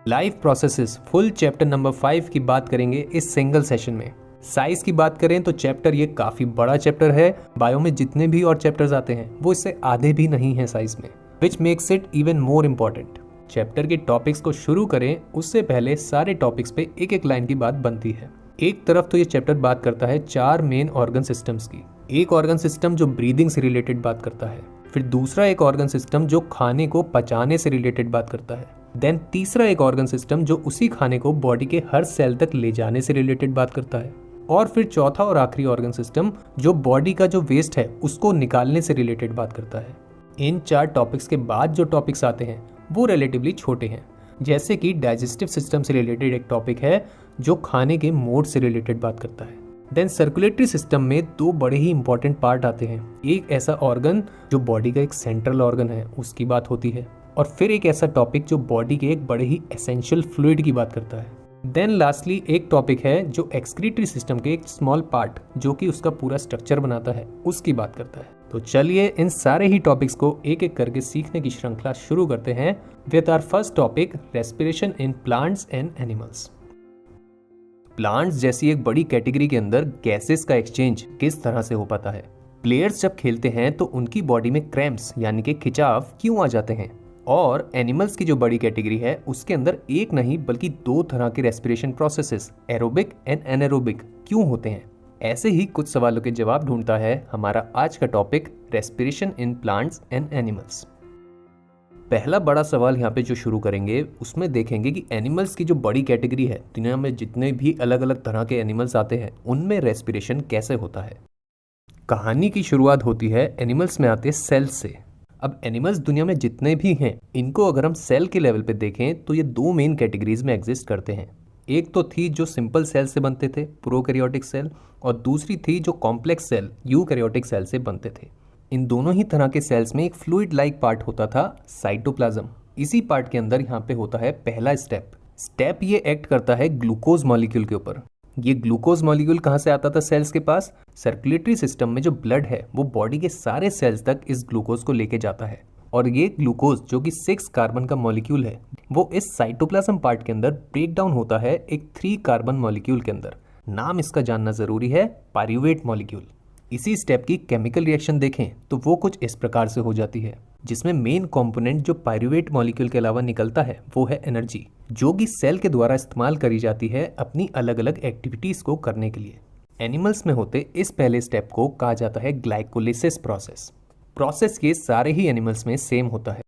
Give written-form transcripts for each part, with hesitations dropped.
Life processes full chapter number 5 की बात करेंगे इस सिंगल सेशन में। साइज की बात करें तो चैप्टर ये काफी बड़ा चैप्टर है। बायो में जितने भी और चैप्टर्स आते हैं वो इससे आधे भी नहीं है साइज में, which makes it even more important. Chapter के टॉपिक्स को शुरू करें उससे पहले सारे टॉपिक्स पे एक एक लाइन की बात बनती है। एक तरफ तो ये चैप्टर बात करता है 4 मेन ऑर्गन सिस्टम्स की। एक ऑर्गन सिस्टम जो ब्रीदिंग से रिलेटेड बात करता है, फिर दूसरा एक ऑर्गन सिस्टम जो खाने को पचाने से रिलेटेड बात करता है, देन तीसरा एक ऑर्गन सिस्टम जो उसी खाने को बॉडी के हर सेल तक ले जाने से रिलेटेड बात करता है, और फिर चौथा और आखिरी ऑर्गन सिस्टम जो बॉडी का जो वेस्ट है उसको निकालने से रिलेटेड बात करता है। इन 4 टॉपिक्स के बाद जो टॉपिक्स आते हैं वो रिलेटिवली छोटे हैं, जैसे कि डाइजेस्टिव सिस्टम से रिलेटेड एक टॉपिक है जो खाने के मोड से रिलेटेड बात करता है। देन सर्कुलेटरी सिस्टम में 2 बड़े ही इंपॉर्टेंट पार्ट आते हैं। एक ऐसा ऑर्गन जो बॉडी का एक सेंट्रल ऑर्गन है उसकी बात होती है, और फिर एक ऐसा टॉपिक जो बॉडी के एक बड़े ही एसेंशियल फ्लूइड की बात करता है। देन लास्टली एक टॉपिक है जो एक्सक्रीटरी सिस्टम के एक स्मॉल पार्ट जो कि उसका पूरा स्ट्रक्चर बनाता है उसकी बात करता है। तो चलिए इन सारे ही टॉपिक्स को एक एक करके सीखने की श्रृंखला शुरू करते हैं with our first topic, respiration in plants and animals. Plants जैसी एक बड़ी कैटेगरी के अंदर गैसेस का एक्सचेंज किस तरह से हो पाता है। प्लेयर्स जब खेलते हैं तो उनकी बॉडी में क्रैम्प्स यानी कि खिंचाव क्यों आ जाते हैं, और एनिमल्स की जो बड़ी कैटेगरी है उसके अंदर एक नहीं बल्कि 2 तरह के respiration processes, aerobic and anaerobic, क्यों होते हैं। ऐसे ही कुछ सवालों के जवाब ढूंढता है हमारा आज का topic, respiration in plants and animals. पहला बड़ा सवाल यहाँ पे जो शुरू करेंगे उसमें देखेंगे कि एनिमल्स की जो बड़ी कैटेगरी है, दुनिया में जितने भी अलग अलग तरह के एनिमल्स आते हैं उनमें रेस्पिरेशन कैसे होता है। कहानी की शुरुआत होती है एनिमल्स में आते सेल्स से। अब एनिमल्स दुनिया में जितने भी हैं इनको अगर हम सेल के लेवल पे देखें तो ये 2 मेन कैटेगरीज में एग्जिस्ट करते हैं। एक तो थी जो सिंपल सेल से बनते थे, प्रोकैरियोटिक सेल, और दूसरी थी जो कॉम्प्लेक्स सेल, यूकैरियोटिक सेल से बनते थे। इन दोनों ही तरह के सेल्स में एक फ्लूइड लाइक पार्ट होता था, साइटोप्लाज्म। इसी पार्ट के अंदर यहाँ पे होता है पहला स्टेप ये एक्ट करता है ग्लूकोज मॉलिक्यूल के ऊपर। ये ग्लूकोज मॉलिक्यूल कहाँ से आता था सेल्स के पास? सर्कुलेटरी सिस्टम में जो ब्लड है वो बॉडी के सारे सेल्स तक इस ग्लूकोज को लेके जाता है, और ये ग्लूकोज जो कि 6 कार्बन का मॉलिक्यूल है वो इस साइटोप्लाज्म पार्ट के अंदर ब्रेक डाउन होता है एक 3 कार्बन मॉलिक्यूल के अंदर। नाम इसका जानना जरूरी है, पायरूवेट मॉलिक्यूल। इसी स्टेप की केमिकल रिएक्शन देखें तो वो कुछ इस प्रकार से हो जाती है, जिसमें मेन कंपोनेंट जो पायरूवेट मॉलिक्यूल के अलावा निकलता है वो है एनर्जी, जो कि सेल के द्वारा इस्तेमाल करी जाती है अपनी अलग अलग एक्टिविटीज को करने के लिए। एनिमल्स में होते इस पहले स्टेप को कहा जाता है ग्लाइकोलिसिस प्रोसेस के सारे ही एनिमल्स में सेम होता है,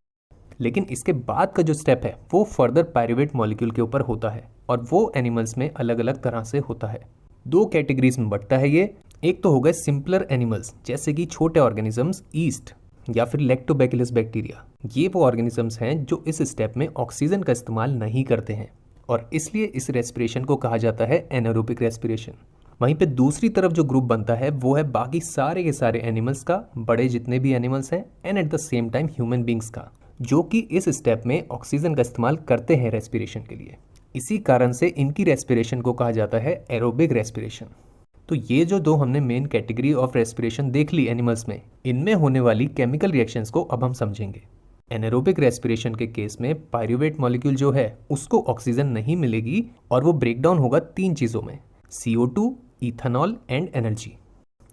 लेकिन इसके बाद का जो स्टेप है वो फर्दर पायरूवेट मॉलिक्यूल के ऊपर होता है, और वो एनिमल्स में अलग अलग तरह से होता है। 2 कैटेगरीज में बढ़ता है ये। एक तो हो गए सिंपलर एनिमल्स जैसे कि छोटे ऑर्गेनिजम्स, ईस्ट या फिर लैक्टोबैसिलस बैक्टीरिया। ये वो ऑर्गेनिजम्स हैं जो इस स्टेप में ऑक्सीजन का इस्तेमाल नहीं करते हैं, और इसलिए इस रेस्पिरेशन को कहा जाता है एनारोबिक रेस्पिरेशन। वहीं पे दूसरी तरफ जो ग्रुप बनता है वो है बाकी सारे के सारे एनिमल्स का, बड़े जितने भी एनिमल्स हैं, and at the same time human beings का, जो कि इस स्टेप में ऑक्सीजन का इस्तेमाल करते हैं रेस्पिरेशन के लिए। इसी कारण से इनकी रेस्पिरेशन को कहा जाता है एरोबिक रेस्पिरेशन। तो ये जो 2 हमने मेन कैटेगरी ऑफ रेस्पिरेशन देख ली एनिमल्स में, इनमें होने वाली केमिकल रिएक्शंस को अब हम समझेंगे। एनारोबिक रेस्पिरेशन के केस में पायरूवेट मॉलिक्यूल जो है उसको ऑक्सीजन नहीं मिलेगी, और वो ब्रेक डाउन होगा 3 चीज़ों में, CO2, इथेनॉल एंड एनर्जी।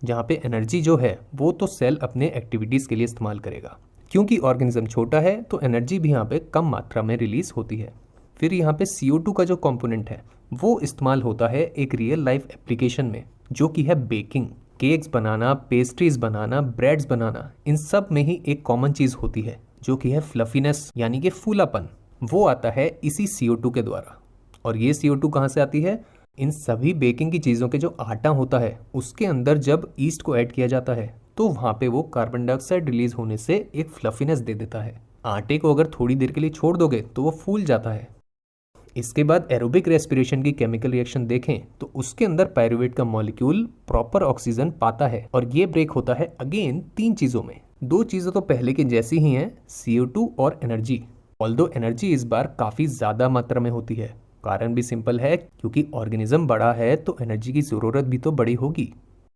जहाँ पे एनर्जी जो है वो तो सेल अपने एक्टिविटीज़ के लिए इस्तेमाल करेगा, क्योंकि ऑर्गेनिज्म छोटा है तो एनर्जी भी यहाँ पे कम मात्रा में रिलीज होती है। फिर यहाँ पे CO2 का जो कंपोनेंट है वो इस्तेमाल होता है एक रियल लाइफ एप्लीकेशन में, जो कि है बेकिंग। केक्स बनाना, पेस्ट्रीज बनाना, ब्रेड्स बनाना, इन सब में ही एक कॉमन चीज़ होती है जो कि है फ्लफीनेस यानी कि फूलापन। वो आता है इसी CO2 के द्वारा। और ये CO2 कहाँ से आती है? इन सभी बेकिंग की चीज़ों के जो आटा होता है उसके अंदर जब ईस्ट को ऐड किया जाता है तो वहाँ पे वो कार्बन डाइऑक्साइड रिलीज होने से एक फ्लफीनेस दे देता है। आटे को अगर थोड़ी देर के लिए छोड़ दोगे तो वो फूल जाता है। इसके बाद एरोबिक रेस्पिरेशन की केमिकल रिएक्शन देखें तो उसके अंदर पायरूवेट का मॉलिक्यूल प्रॉपर ऑक्सीजन पाता है, और ये ब्रेक होता है अगेन 3 चीज़ों में। 2 चीज़ें तो पहले की जैसी ही हैं, CO2 और एनर्जी। ऑल्दो एनर्जी इस बार काफ़ी ज़्यादा मात्रा में होती है। कारण भी सिंपल है, क्योंकि ऑर्गेनिज्म बड़ा है तो एनर्जी की ज़रूरत भी तो बड़ी होगी।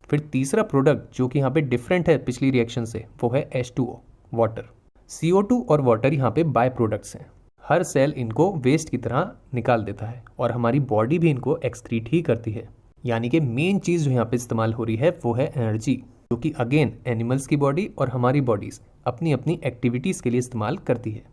फिर तीसरा प्रोडक्ट जो कि यहाँ पे डिफरेंट है पिछली रिएक्शन से, वो है H2O, वाटर। CO2 और वाटर यहाँ पे बाय प्रोडक्ट्स हैं। हर सेल इनको वेस्ट की तरह निकाल देता है और हमारी बॉडी भी इनको एक्सक्रीट ही करती है। यानी कि मेन चीज़ जो यहाँ पे इस्तेमाल हो रही है वो है एनर्जी, जो कि अगेन एनिमल्स की बॉडी और हमारी बॉडीज अपनी अपनी एक्टिविटीज़ के लिए इस्तेमाल करती है।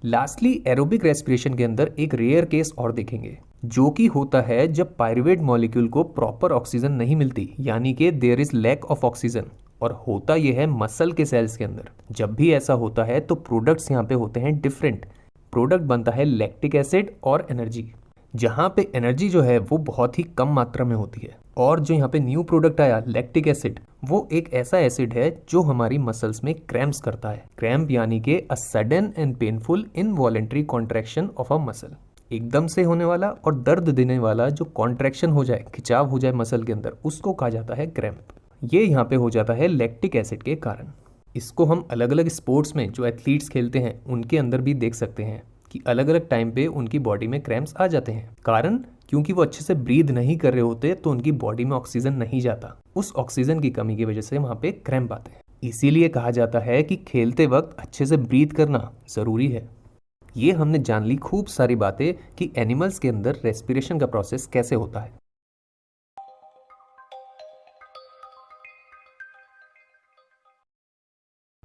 लास्टली एरोबिक रेस्पिरेशन के अंदर एक रेयर केस और देखेंगे, जो कि होता है जब पायरुवेट मॉलिक्यूल को प्रॉपर ऑक्सीजन नहीं मिलती, यानी कि there is lack of oxygen, और होता यह है मसल के सेल्स के अंदर। जब भी ऐसा होता है तो प्रोडक्ट्स यहाँ पे होते हैं डिफरेंट। प्रोडक्ट बनता है लैक्टिक एसिड और एनर्जी, जहाँ पे एनर्जी जो है वो बहुत ही कम मात्रा में होती है, और जो यहाँ पे न्यू प्रोडक्ट आया लैक्टिक एसिड, वो एक ऐसा एसिड है जो हमारी मसल्स में क्रैम्प्स करता है। क्रैम्प यानी कि a sudden and painful involuntary contraction of a muscle, एकदम से होने वाला और दर्द देने वाला जो कॉन्ट्रैक्शन हो जाए, खिंचाव हो जाए मसल के अंदर, उसको कहा जाता है क्रैम्प। ये यहाँ पे हो जाता है लैक्टिक एसिड के कारण। इसको हम अलग अलग स्पोर्ट्स में जो एथलीट्स खेलते हैं उनके अंदर भी देख सकते हैं कि अलग अलग टाइम पे उनकी बॉडी में क्रैम्प्स आ जाते हैं। कारण क्योंकि वो अच्छे से ब्रीद नहीं कर रहे होते, तो उनकी बॉडी में ऑक्सीजन नहीं जाता। उस ऑक्सीजन की कमी की वजह से वहाँ पे क्रैम्प आते हैं। इसीलिए कहा जाता है कि खेलते वक्त अच्छे से ब्रीद करना ज़रूरी है। ये हमने जान ली खूब सारी बातें कि एनिमल्स के अंदर रेस्पिरेशन का प्रोसेस कैसे होता है।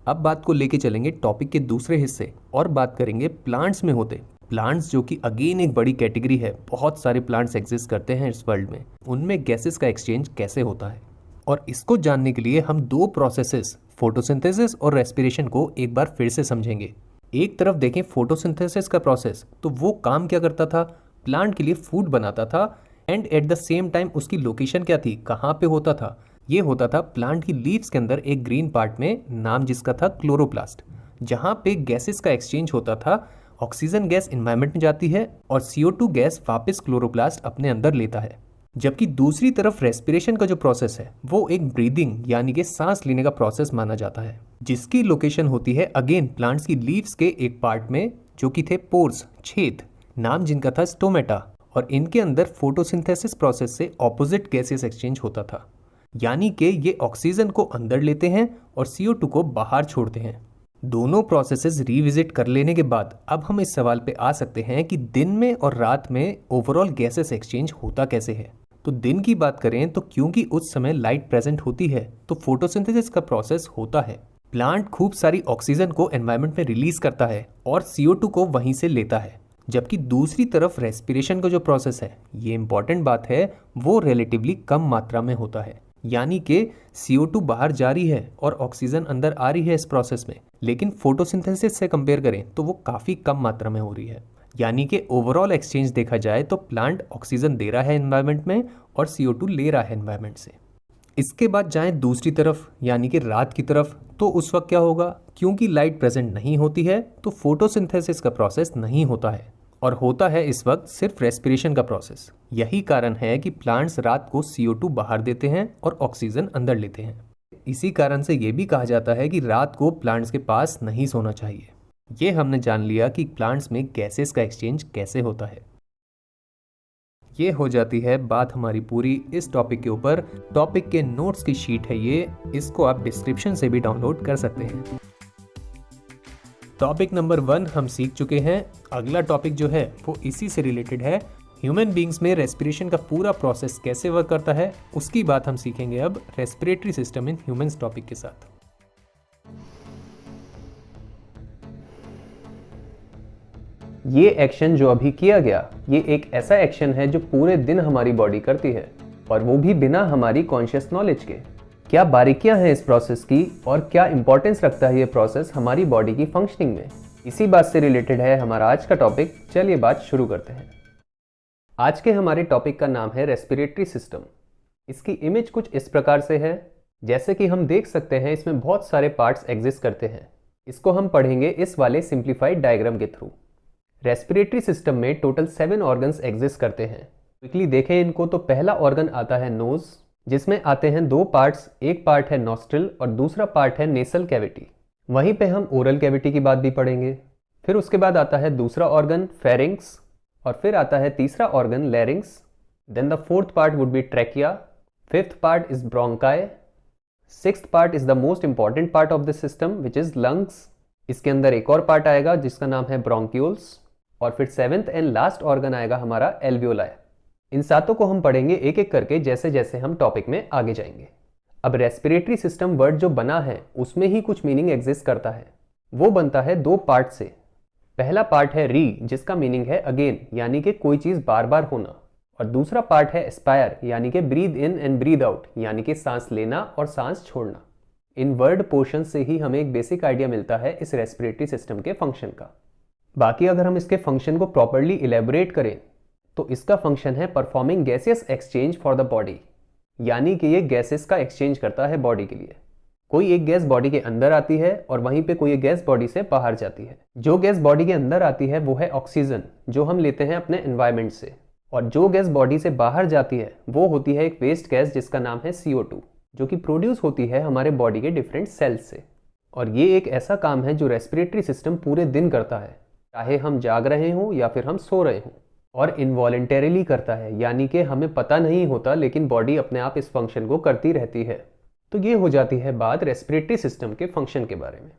अब बात को लेके चलेंगे टॉपिक के दूसरे हिस्से और बात करेंगे प्लांट्स में होते। प्लांट्स जो कि अगेन एक बड़ी कैटेगरी है, बहुत सारे प्लांट्स एग्जिस्ट करते हैं इस वर्ल्ड में, उनमें गैसेस का एक्सचेंज कैसे होता है। और इसको जानने के लिए हम दो प्रोसेसेस, फोटोसिंथेसिस और रेस्पिरेशन को एक बार फिर से समझेंगे। एक तरफ देखें फोटोसिंथेसिस का प्रोसेस, तो वो काम क्या करता था, प्लांट के लिए फूड बनाता था, and at the same time उसकी लोकेशन क्या थी, कहाँ पे होता था, ये होता था प्लांट की लीव्स के अंदर एक ग्रीन पार्ट में, नाम जिसका था क्लोरोप्लास्ट, जहाँ पे गैसेस का एक्सचेंज होता था। ऑक्सीजन गैस एनवायरनमेंट में जाती है और CO2 गैस वापस क्लोरोप्लास्ट अपने अंदर लेता है। जबकि दूसरी तरफ रेस्पिरेशन का जो प्रोसेस है वो एक ब्रीदिंग यानी कि सांस लेने का प्रोसेस माना जाता है, जिसकी लोकेशन होती है अगेन प्लांट्स की लीव्स के एक पार्ट में, जो कि थे पोर्स, छेद, नाम जिनका था स्टोमेटा, और इनके अंदर फोटोसिंथेसिस प्रोसेस से ऑपोजिट गैसेस एक्सचेंज होता था। यानी कि ये ऑक्सीजन को अंदर लेते हैं और CO2 को बाहर छोड़ते हैं। दोनों प्रोसेसेस रिविजिट कर लेने के बाद अब हम इस सवाल पे आ सकते हैं कि दिन में और रात में ओवरऑल गैसेस एक्सचेंज होता कैसे है। तो दिन की बात करें तो क्योंकि उस समय लाइट प्रेजेंट होती है तो फोटोसिंथेसिस का प्रोसेस होता है। प्लांट खूब सारी ऑक्सीजन को एनवायरनमेंट में रिलीज करता है और CO2 को वहीं से लेता है। जबकि दूसरी तरफ रेस्पिरेशन का जो प्रोसेस है, ये इंपॉर्टेंट बात है, वो रिलेटिवली कम मात्रा में होता है। यानी कि CO2 बाहर जा रही है और ऑक्सीजन अंदर आ रही है इस प्रोसेस में, लेकिन फोटोसिंथेसिस से कंपेयर करें तो वो काफ़ी कम मात्रा में हो रही है। यानी कि ओवरऑल एक्सचेंज देखा जाए तो प्लांट ऑक्सीजन दे रहा है एनवायरनमेंट में और CO2 ले रहा है एनवायरनमेंट से। इसके बाद जाएं दूसरी तरफ यानी कि रात की तरफ, तो उस वक्त क्या होगा, क्योंकि लाइट प्रेजेंट नहीं होती है तो फोटोसिंथेसिस का प्रोसेस नहीं होता है और होता है इस वक्त सिर्फ रेस्पिरेशन का प्रोसेस। यही कारण है कि प्लांट्स रात को CO2 बाहर देते हैं और ऑक्सीजन अंदर लेते हैं। इसी कारण से ये भी कहा जाता है कि रात को प्लांट्स के पास नहीं सोना चाहिए। ये हमने जान लिया कि प्लांट्स में गैसेस का एक्सचेंज कैसे होता है। ये हो जाती है बात हमारी पूरी इस टॉपिक के ऊपर। टॉपिक के नोट्स की शीट है ये, इसको आप डिस्क्रिप्शन से भी डाउनलोड कर सकते हैं। टॉपिक नंबर 1 हम सीख चुके हैं। अगला टॉपिक जो है वो इसी से रिलेटेड है। ह्यूमन बींग्स में रेस्पिरेशन का पूरा प्रोसेस कैसे वर्क करता है, उसकी बात हम सीखेंगे अब respiratory system in humans topic के साथ। ये एक्शन जो अभी किया गया, ये एक ऐसा एक्शन है जो पूरे दिन हमारी बॉडी करती है, और वो भी बिना हमारी कॉन्शियस नॉलेज के। क्या बारीकियां हैं इस प्रोसेस की और क्या इंपॉर्टेंस रखता है ये प्रोसेस हमारी बॉडी की फंक्शनिंग में, इसी बात से रिलेटेड है हमारा आज का टॉपिक। चलिए बात शुरू करते हैं। आज के हमारे टॉपिक का नाम है रेस्पिरेटरी सिस्टम। इसकी इमेज कुछ इस प्रकार से है, जैसे कि हम देख सकते हैं इसमें बहुत सारे पार्ट्स एग्जिस्ट करते हैं। इसको हम पढ़ेंगे इस वाले सिंप्लीफाइड डायग्राम के थ्रू। रेस्पिरेटरी सिस्टम में टोटल 7 ऑर्गन्स एग्जिस्ट करते हैं। क्विकली देखें इनको, तो पहला ऑर्गन आता है नोज, जिसमें आते हैं 2 पार्ट्स, एक पार्ट है नॉस्ट्रिल और दूसरा पार्ट है नेसल कैविटी। वहीं पे हम ओरल कैविटी की बात भी पढ़ेंगे। फिर उसके बाद आता है दूसरा ऑर्गन फेरिंक्स, और फिर आता है तीसरा organ larynx. Then the fourth part would be trachea, fifth part is bronchi, sixth part is the most important part of this system which is lungs, इसके अंदर एक और पार्ट आएगा जिसका नाम है ब्रोंक्यूल्स, और फिर 7th एंड लास्ट ऑर्गन आएगा हमारा एल्वियोलाई। इन सातों को हम पढ़ेंगे एक एक करके जैसे जैसे हम टॉपिक में आगे जाएंगे। अब रेस्पिरेटरी सिस्टम वर्ड जो बना है उसमें ही कुछ मीनिंग एग्जिस्ट करता है। वो बनता है दो पार्ट से। पहला पार्ट है री, जिसका मीनिंग है अगेन, यानी कि कोई चीज बार बार होना। और दूसरा पार्ट है एस्पायर, यानी कि breathe in and breathe out, यानी कि सांस लेना और सांस छोड़ना। इन वर्ड पोर्शन से ही हमें एक बेसिक आइडिया मिलता है इस रेस्पिरेटरी सिस्टम के फंक्शन का। बाकी अगर हम इसके फंक्शन को प्रॉपरली इलेबोरेट करें तो इसका फंक्शन है performing gaseous exchange for the body, यानी कि ये गैसेस का एक्सचेंज करता है बॉडी के लिए। कोई एक गैस बॉडी के अंदर आती है और वहीं पे कोई एक गैस बॉडी से बाहर जाती है। जो गैस बॉडी के अंदर आती है वो है ऑक्सीजन, जो हम लेते हैं अपने एनवायरनमेंट से, और जो गैस बॉडी से बाहर जाती है वो होती है एक वेस्ट गैस जिसका नाम है CO2, जो कि प्रोड्यूस होती है हमारे बॉडी के डिफरेंट सेल्स से। और ये एक ऐसा काम है जो रेस्पिरेटरी सिस्टम पूरे दिन करता है, चाहे हम जाग रहे हों या फिर हम सो रहे हों, और इनवॉलेंटरीली करता है, यानी कि हमें पता नहीं होता लेकिन बॉडी अपने आप इस फंक्शन को करती रहती है। तो ये हो जाती है बात रेस्पिरेटरी सिस्टम के फंक्शन के बारे में।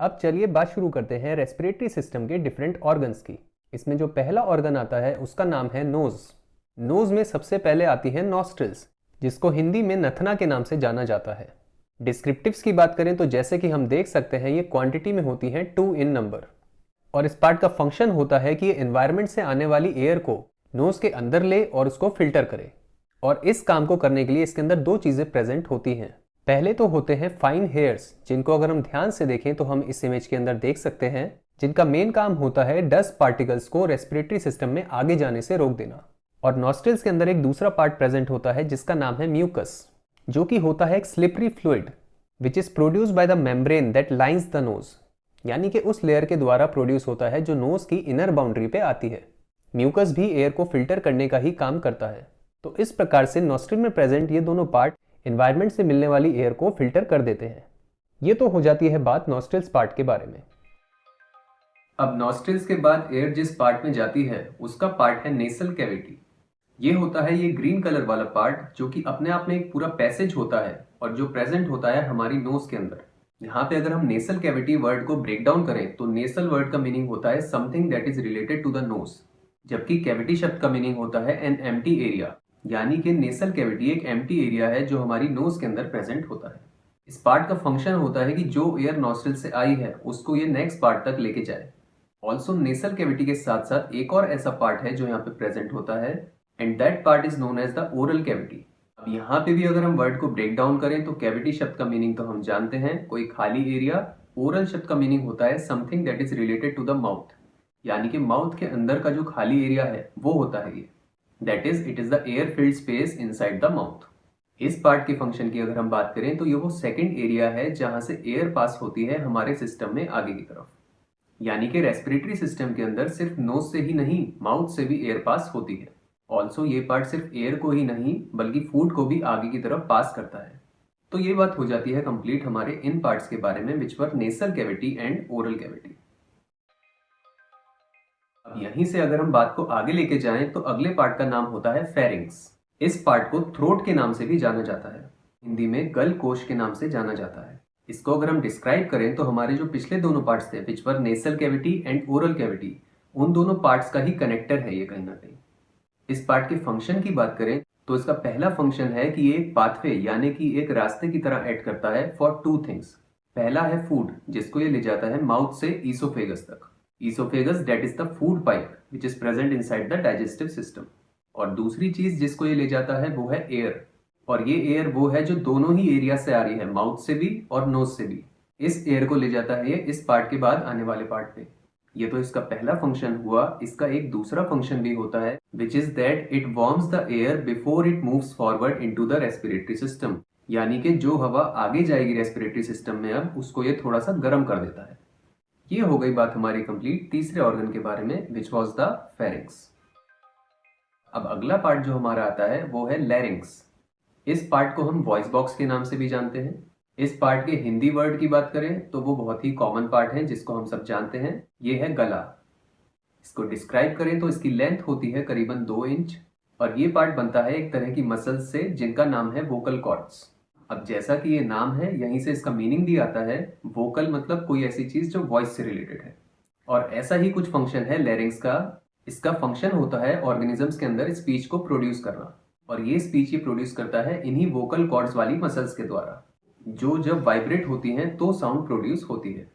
अब चलिए बात शुरू करते हैं रेस्पिरेटरी सिस्टम के डिफरेंट ऑर्गन्स की। इसमें जो पहला ऑर्गन आता है उसका नाम है नोज। नोज में सबसे पहले आती है नॉस्ट्रिल्स, जिसको हिंदी में नथना के नाम से जाना जाता है। डिस्क्रिप्टिव्स की बात करें तो जैसे कि हम देख सकते हैं ये क्वांटिटी में होती हैं 2 इन नंबर, और इस पार्ट का फंक्शन होता है कि ये एनवायरनमेंट से आने वाली एयर को नोज के अंदर ले और उसको फिल्टर करे। और इस काम को करने के लिए इसके अंदर दो चीजें प्रेजेंट होती हैं। पहले तो होते हैं फाइन हेयर्स, जिनको अगर हम ध्यान से देखें तो हम इस इमेज के अंदर देख सकते हैं, जिनका मेन काम होता है डस्ट पार्टिकल्स को रेस्पिरेटरी सिस्टम में आगे जाने से रोक देना। और नॉस्ट्रिल्स के अंदर एक दूसरा पार्ट प्रेजेंट होता है जिसका नाम है म्यूकस, जो कि होता है एक slippery fluid which is produced by the membrane that lines the nose, यानी कि उस लेयर के द्वारा प्रोड्यूस होता है जो नोज की इनर बाउंड्री पे आती है। म्यूकस भी एयर को फिल्टर करने का ही काम करता है। तो इस प्रकार से नॉस्ट्रिल में प्रेजेंट ये दोनों पार्ट एनवायरनमेंट से मिलने वाली एयर को फिल्टर कर देते हैं। ये तो हो जाती है बात नॉस्ट्रिल्स पार्ट के बारे में। अब नॉस्ट्रिल्स के बाद एयर जिस पार्ट में जाती है उसका पार्ट है नेसल कैविटी। ये होता है ये ग्रीन कलर वाला पार्ट, जो कि अपने आप में एक पूरा पैसेज होता है और जो प्रेजेंट होता है हमारी नोज के अंदर। यहाँ पे अगर हम नेसल कैविटी वर्ड को ब्रेक डाउन करें तो नेसल वर्ड का मीनिंग होता है something that is related to the nose, जबकि कैविटी शब्द का मीनिंग होता है एन एम्प्टी एरिया, यानी कि नेसल कैविटी एक एम्प्टी एरिया है जो हमारी नोज के अंदर प्रेजेंट होता है। इस पार्ट का फंक्शन होता है कि जो एयर नॉस्ट्रिल से आई है उसको ये नेक्स्ट पार्ट तक लेके जाए। ऑल्सो नेसल कैविटी के साथ साथ एक और ऐसा पार्ट है जो यहाँ पे प्रेजेंट होता है, and that part is known as the oral cavity. अब यहाँ पे भी अगर हम वर्ड को ब्रेक डाउन करें तो कैविटी शब्द का मीनिंग तो हम जानते हैं, कोई खाली एरिया। ओरल शब्द का मीनिंग होता है something that is related to the mouth, यानी कि माउथ के अंदर का जो खाली एरिया है वो होता है ये, that is it is the air filled space inside the mouth. इस पार्ट के फंक्शन की अगर हम बात करें तो ये वो सेकेंड एरिया है जहां से एयर पास होती है हमारे सिस्टम में आगे की तरफ, यानी कि रेस्पिरेटरी सिस्टम के अंदर सिर्फ नोज से ही नहीं माउथ से भी एयर पास होती है। ऑल्सो ये पार्ट सिर्फ एयर को ही नहीं बल्कि फूड को भी आगे की तरफ पास करता है। तो ये बात हो जाती है कंप्लीट हमारे इन पार्ट्स के बारे में, which were nasal cavity and oral cavity. अब यहीं से अगर हम बात को आगे लेके जाएं तो अगले पार्ट का नाम होता है फेरिंग्स। इस पार्ट को थ्रोट के नाम से भी जाना जाता है, हिंदी में गल कोश के नाम से जाना जाता है। इसको अगर हम डिस्क्राइब करें तो हमारे जो पिछले दोनों पार्ट्स थे which were nasal cavity and oral cavity, उन दोनों पार्ट्स का ही कनेक्टर है ये कहीं ना कहीं। इस पार्ट के फंक्शन की बात करें तो इसका पहला फंक्शन है कि ये एक पाथवे यानी कि एक रास्ते की तरह ऐड करता है फॉर टू थिंग्स। पहला है फूड, जिसको ये ले जाता है माउथ से ईसोफेगस तक। Oesophagus that is the food pipe which is present inside the digestive system. और दूसरी चीज जिसको ये ले जाता है वो है एयर, और ये एयर वो है जो दोनों ही एरिया से आ रही है, माउथ से भी और नोज से भी। इस एयर को ले जाता है ये इस पार्ट के बाद आने वाले पार्ट पे। ये तो इसका पहला फंक्शन हुआ। इसका एक दूसरा फंक्शन भी होता है which is that it warms the air before it moves forward into the respiratory system, यानी कि जो हवा आगे जाएगी रेस्पिरेटरी सिस्टम में अब उसको ये थोड़ा सा गर्म कर देता है। ये हो गई बात हमारी कंप्लीट तीसरे ऑर्गन के बारे में विच वॉज द फेरिंग्स। अब अगला पार्ट जो हमारा आता है वो है लैरिंग्स। इस पार्ट को हम वॉइस बॉक्स के नाम से भी जानते हैं। इस पार्ट के हिंदी वर्ड की बात करें तो वो बहुत ही कॉमन पार्ट है जिसको हम सब जानते हैं, ये है गला। इसको डिस्क्राइब करें तो इसकी लेंथ होती है करीबन 2 इंच, और ये पार्ट बनता है एक तरह की मसल्स से जिनका नाम है वोकल कॉर्ड्स। अब जैसा कि ये नाम है, यहीं से इसका मीनिंग भी आता है। वोकल मतलब कोई ऐसी चीज जो वॉइस से रिलेटेड है, और ऐसा ही कुछ फंक्शन है लैरिंक्स का। इसका फंक्शन होता है ऑर्गेनिजम्स के अंदर स्पीच को प्रोड्यूस करना, और ये स्पीच ही प्रोड्यूस करता है इन्हीं वोकल कॉर्ड्स वाली मसल्स के द्वारा, जो जब वाइब्रेट होती हैं तो साउंड प्रोड्यूस होती है।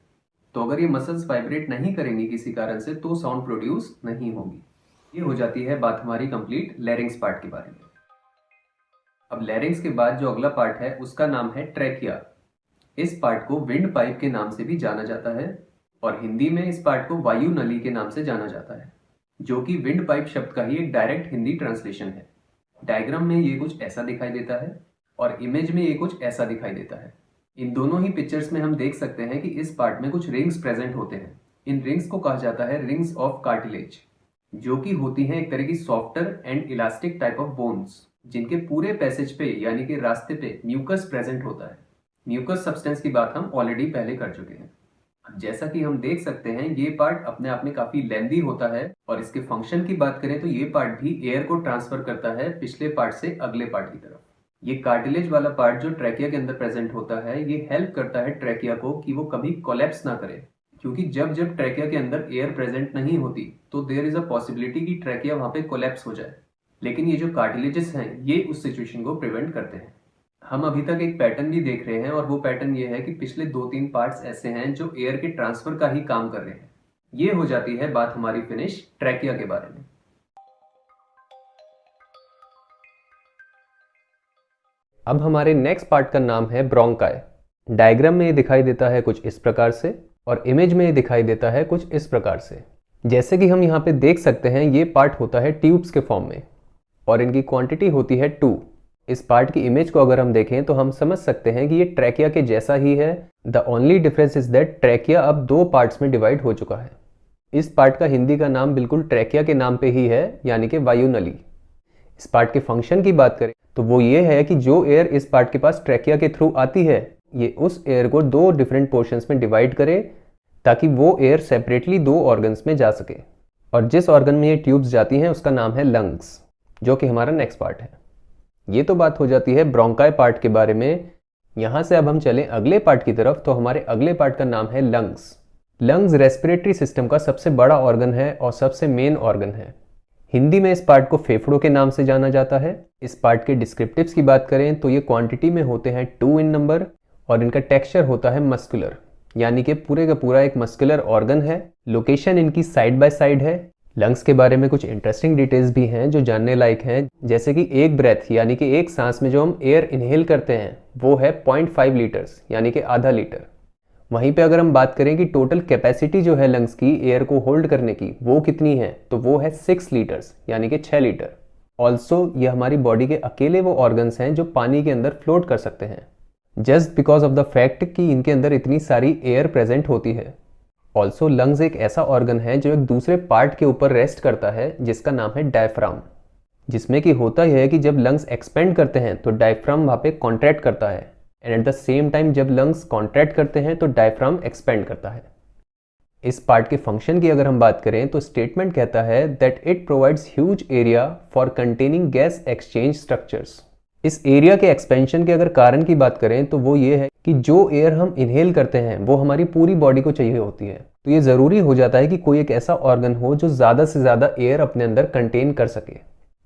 तो अगर ये मसल्स वाइब्रेट नहीं करेंगी किसी कारण से तो साउंड प्रोड्यूस नहीं होगी। ये हो जाती है बात हमारी कंप्लीट लैरिंक्स पार्ट के बारे में। अब लैरिंक्स के बाद जो अगला पार्ट है उसका नाम है ट्रैकिया। इस पार्ट को विंड पाइप के नाम से भी जाना जाता है, और हिंदी में इस पार्ट को वायु नली के नाम से जाना जाता है, जो कि विंड पाइप शब्द का ही एक डायरेक्ट हिंदी ट्रांसलेशन है। डायग्राम में ये कुछ ऐसा दिखाई देता है और इमेज में ये कुछ ऐसा दिखाई देता है। इन दोनों ही पिक्चर्स में हम देख सकते हैं कि इस पार्ट में कुछ रिंग्स प्रेजेंट होते हैं। इन रिंग्स को कहा जाता है रिंग्स ऑफ कार्टिलेज, जो कि होती हैं एक तरह की softer and elastic type of bones, जिनके पूरे पैसेज पे यानी कि रास्ते पे म्यूकस प्रेजेंट होता है। म्यूकस सब्सटेंस की बात हम ऑलरेडी पहले कर चुके हैं। जैसा कि हम देख सकते हैं ये पार्ट अपने आप में काफी लेंदी होता है, और इसके फंक्शन की बात करें तो ये पार्ट भी एयर को ट्रांसफर करता है पिछले पार्ट से अगले पार्ट की तरफ। ये कार्टिलेज वाला पार्ट जो ट्रैकिया के अंदर प्रेजेंट होता है, ये हेल्प करता है ट्रैकिया को कि वो कभी कोलैप्स ना करे, क्योंकि जब जब ट्रैकिया के अंदर एयर प्रेजेंट नहीं होती तो देयर इज अ पॉसिबिलिटी कि ट्रैकिया वहां पे कोलैप्स हो जाए। लेकिन ये जो कार्टिलेजेस हैं ये उस सिचुएशन को प्रिवेंट करते हैं। हम अभी तक एक पैटर्न भी देख रहे हैं, और वो पैटर्न ये है कि पिछले 2-3 पार्ट्स ऐसे हैं जो एयर के ट्रांसफर का ही काम कर रहे हैं। ये हो जाती है बात हमारी फिनिश ट्रैकिया के बारे में। अब हमारे नेक्स्ट पार्ट का नाम है ब्रोंकाई। डायग्राम में ये दिखाई देता है कुछ इस प्रकार से, और इमेज में ये दिखाई देता है कुछ इस प्रकार से। जैसे कि हम यहाँ पे देख सकते हैं ये पार्ट होता है ट्यूब्स के फॉर्म में, और इनकी क्वांटिटी होती है 2। इस पार्ट की इमेज को अगर हम देखें तो हम समझ सकते हैं कि ये ट्रैकिया के जैसा ही है। The only difference is that trachea अब 2 पार्ट्स में डिवाइड हो चुका है। इस पार्ट का हिंदी का नाम बिल्कुल ट्रैकिया के नाम पे ही है, यानी कि वायु नली। इस पार्ट के फंक्शन की बात करें तो वो ये है कि जो एयर इस पार्ट के पास ट्रैकिया के थ्रू आती है, ये उस एयर को 2 डिफरेंट पोर्शंस में डिवाइड करे, ताकि वो एयर सेपरेटली 2 ऑर्गन्स में जा सके। और जिस ऑर्गन में ये ट्यूब्स जाती हैं उसका नाम है लंग्स, जो कि हमारा नेक्स्ट पार्ट है। ये तो बात हो जाती है ब्रोंकाई पार्ट के बारे में। यहाँ से अब हम चलें अगले पार्ट की तरफ, तो हमारे अगले पार्ट का नाम है लंग्स। लंग्स रेस्पिरेटरी सिस्टम का सबसे बड़ा ऑर्गन है और सबसे मेन ऑर्गन है। हिंदी में इस पार्ट को फेफड़ों के नाम से जाना जाता है। इस पार्ट के डिस्क्रिप्टिव्स की बात करें तो ये क्वांटिटी में होते हैं 2 इन नंबर, और इनका टेक्सचर होता है मस्कुलर, यानी कि पूरे का पूरा एक मस्कुलर ऑर्गन है। लोकेशन इनकी साइड बाय साइड है। लंग्स के बारे में कुछ इंटरेस्टिंग डिटेल्स भी हैं जो जानने लायक हैं, जैसे कि एक ब्रेथ यानी कि एक सांस में जो हम एयर इनहेल करते हैं वो है 0.5 लीटर्स, यानी कि आधा लीटर। वहीं पे अगर हम बात करें कि टोटल कैपेसिटी जो है लंग्स की एयर को होल्ड करने की वो कितनी है, तो वो है 6 लीटर्स, यानी कि 6 लीटर। ऑल्सो ये हमारी बॉडी के अकेले वो ऑर्गन्स हैं जो पानी के अंदर फ्लोट कर सकते हैं, just because of the fact कि इनके अंदर इतनी सारी एयर प्रेजेंट होती है। ऑल्सो लंग्स एक ऐसा ऑर्गन है जो एक दूसरे पार्ट के ऊपर रेस्ट करता है, जिसका नाम है डायफ्राम, जिसमें कि होता यह है कि जब लंग्स एक्सपेंड करते हैं तो डायफ्राम वहाँ पे कॉन्ट्रैक्ट करता है, and at the same time जब लंग्स कॉन्ट्रैक्ट करते हैं तो डायफ्राम एक्सपेंड करता है। इस पार्ट के फंक्शन की अगर हम बात करें तो स्टेटमेंट कहता है that it provides huge area for containing gas exchange structures. इस एरिया के एक्सपेंशन के अगर कारण की बात करें तो वो ये है कि जो एयर हम इनहेल करते हैं वो हमारी पूरी बॉडी को चाहिए होती है, तो ये ज़रूरी हो जाता है कि कोई एक ऐसा ऑर्गन हो जो ज़्यादा से ज़्यादा एयर अपने अंदर कंटेन कर सके,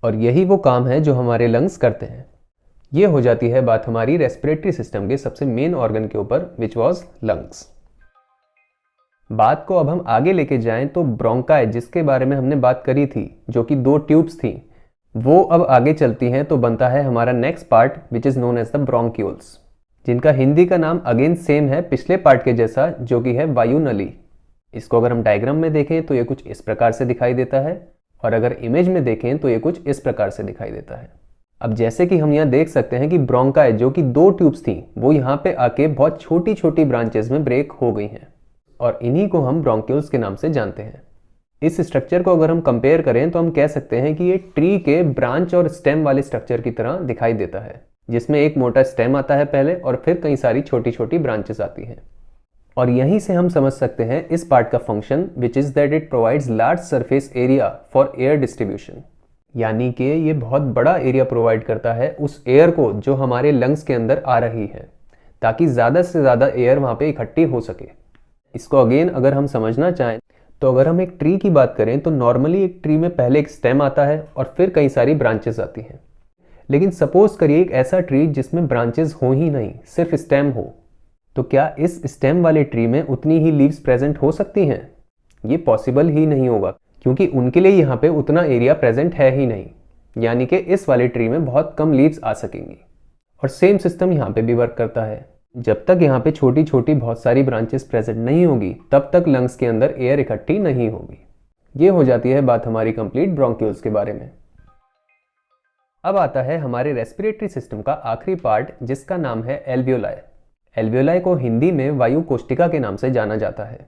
और यही वो काम है जो हमारे लंग्स करते हैं। ये हो जाती है बात हमारी रेस्पिरेटरी सिस्टम के सबसे मेन ऑर्गन के ऊपर, विच वॉज लंग्स। बात को अब हम आगे लेके जाएं तो ब्रोंकाई, जिसके बारे में हमने बात करी थी, जो कि 2 ट्यूब्स थी, वो अब आगे चलती हैं तो बनता है हमारा next part which is known as the bronchioles, जिनका हिंदी का नाम अगेन सेम है पिछले पार्ट के जैसा, जो कि है वायु नली। इसको अगर हम डायग्राम में देखें तो ये कुछ इस प्रकार से दिखाई देता है, और अगर इमेज में देखें तो ये कुछ इस प्रकार से दिखाई देता है। अब जैसे कि हम यहाँ देख सकते हैं कि ब्रोंकाई जो कि 2 ट्यूब्स थी वो यहाँ पे आके बहुत छोटी छोटी ब्रांचेस में ब्रेक हो गई हैं, और इन्हीं को हम ब्रोंक्यूल्स के नाम से जानते हैं। इस स्ट्रक्चर को अगर हम कंपेयर करें तो हम कह सकते हैं कि ये ट्री के ब्रांच और स्टेम वाले स्ट्रक्चर की तरह दिखाई देता है, जिसमें एक मोटा स्टेम आता है पहले और फिर कई सारी छोटी छोटी ब्रांचेस आती हैं। और यहीं से हम समझ सकते हैं इस पार्ट का function, which is that it provides large surface area for air distribution. यानी कि ये बहुत बड़ा एरिया प्रोवाइड करता है उस एयर को जो हमारे लंग्स के अंदर आ रही है, ताकि ज़्यादा से ज़्यादा एयर वहाँ पे इकट्ठी हो सके। इसको अगेन अगर हम समझना चाहें तो अगर हम एक ट्री की बात करें तो नॉर्मली एक ट्री में पहले एक स्टेम आता है और फिर कई सारी ब्रांचेस आती हैं। लेकिन सपोज करिए एक ऐसा ट्री जिसमें ब्रांचेस हो ही नहीं, सिर्फ स्टेम हो, तो क्या इस स्टेम वाले ट्री में उतनी ही लीव्स प्रेजेंट हो सकती हैं? ये पॉसिबल ही नहीं होगा, क्योंकि उनके लिए यहाँ पे उतना एरिया प्रेजेंट है ही नहीं। यानी कि इस वाले ट्री में बहुत कम लीव्स आ सकेंगी। और सेम सिस्टम यहाँ पे भी वर्क करता है। जब तक यहाँ पे छोटी छोटी बहुत सारी ब्रांचेस प्रेजेंट नहीं होगी तब तक लंग्स के अंदर एयर इकट्ठी नहीं होगी। ये हो जाती है बात हमारी कंप्लीट ब्रोंक्यूल्स के बारे में। अब आता है हमारे रेस्पिरेटरी सिस्टम का आखिरी पार्ट, जिसका नाम है एल्वियोलाई। एल्वियोलाई को हिंदी में वायु कोष्टिका के नाम से जाना जाता है।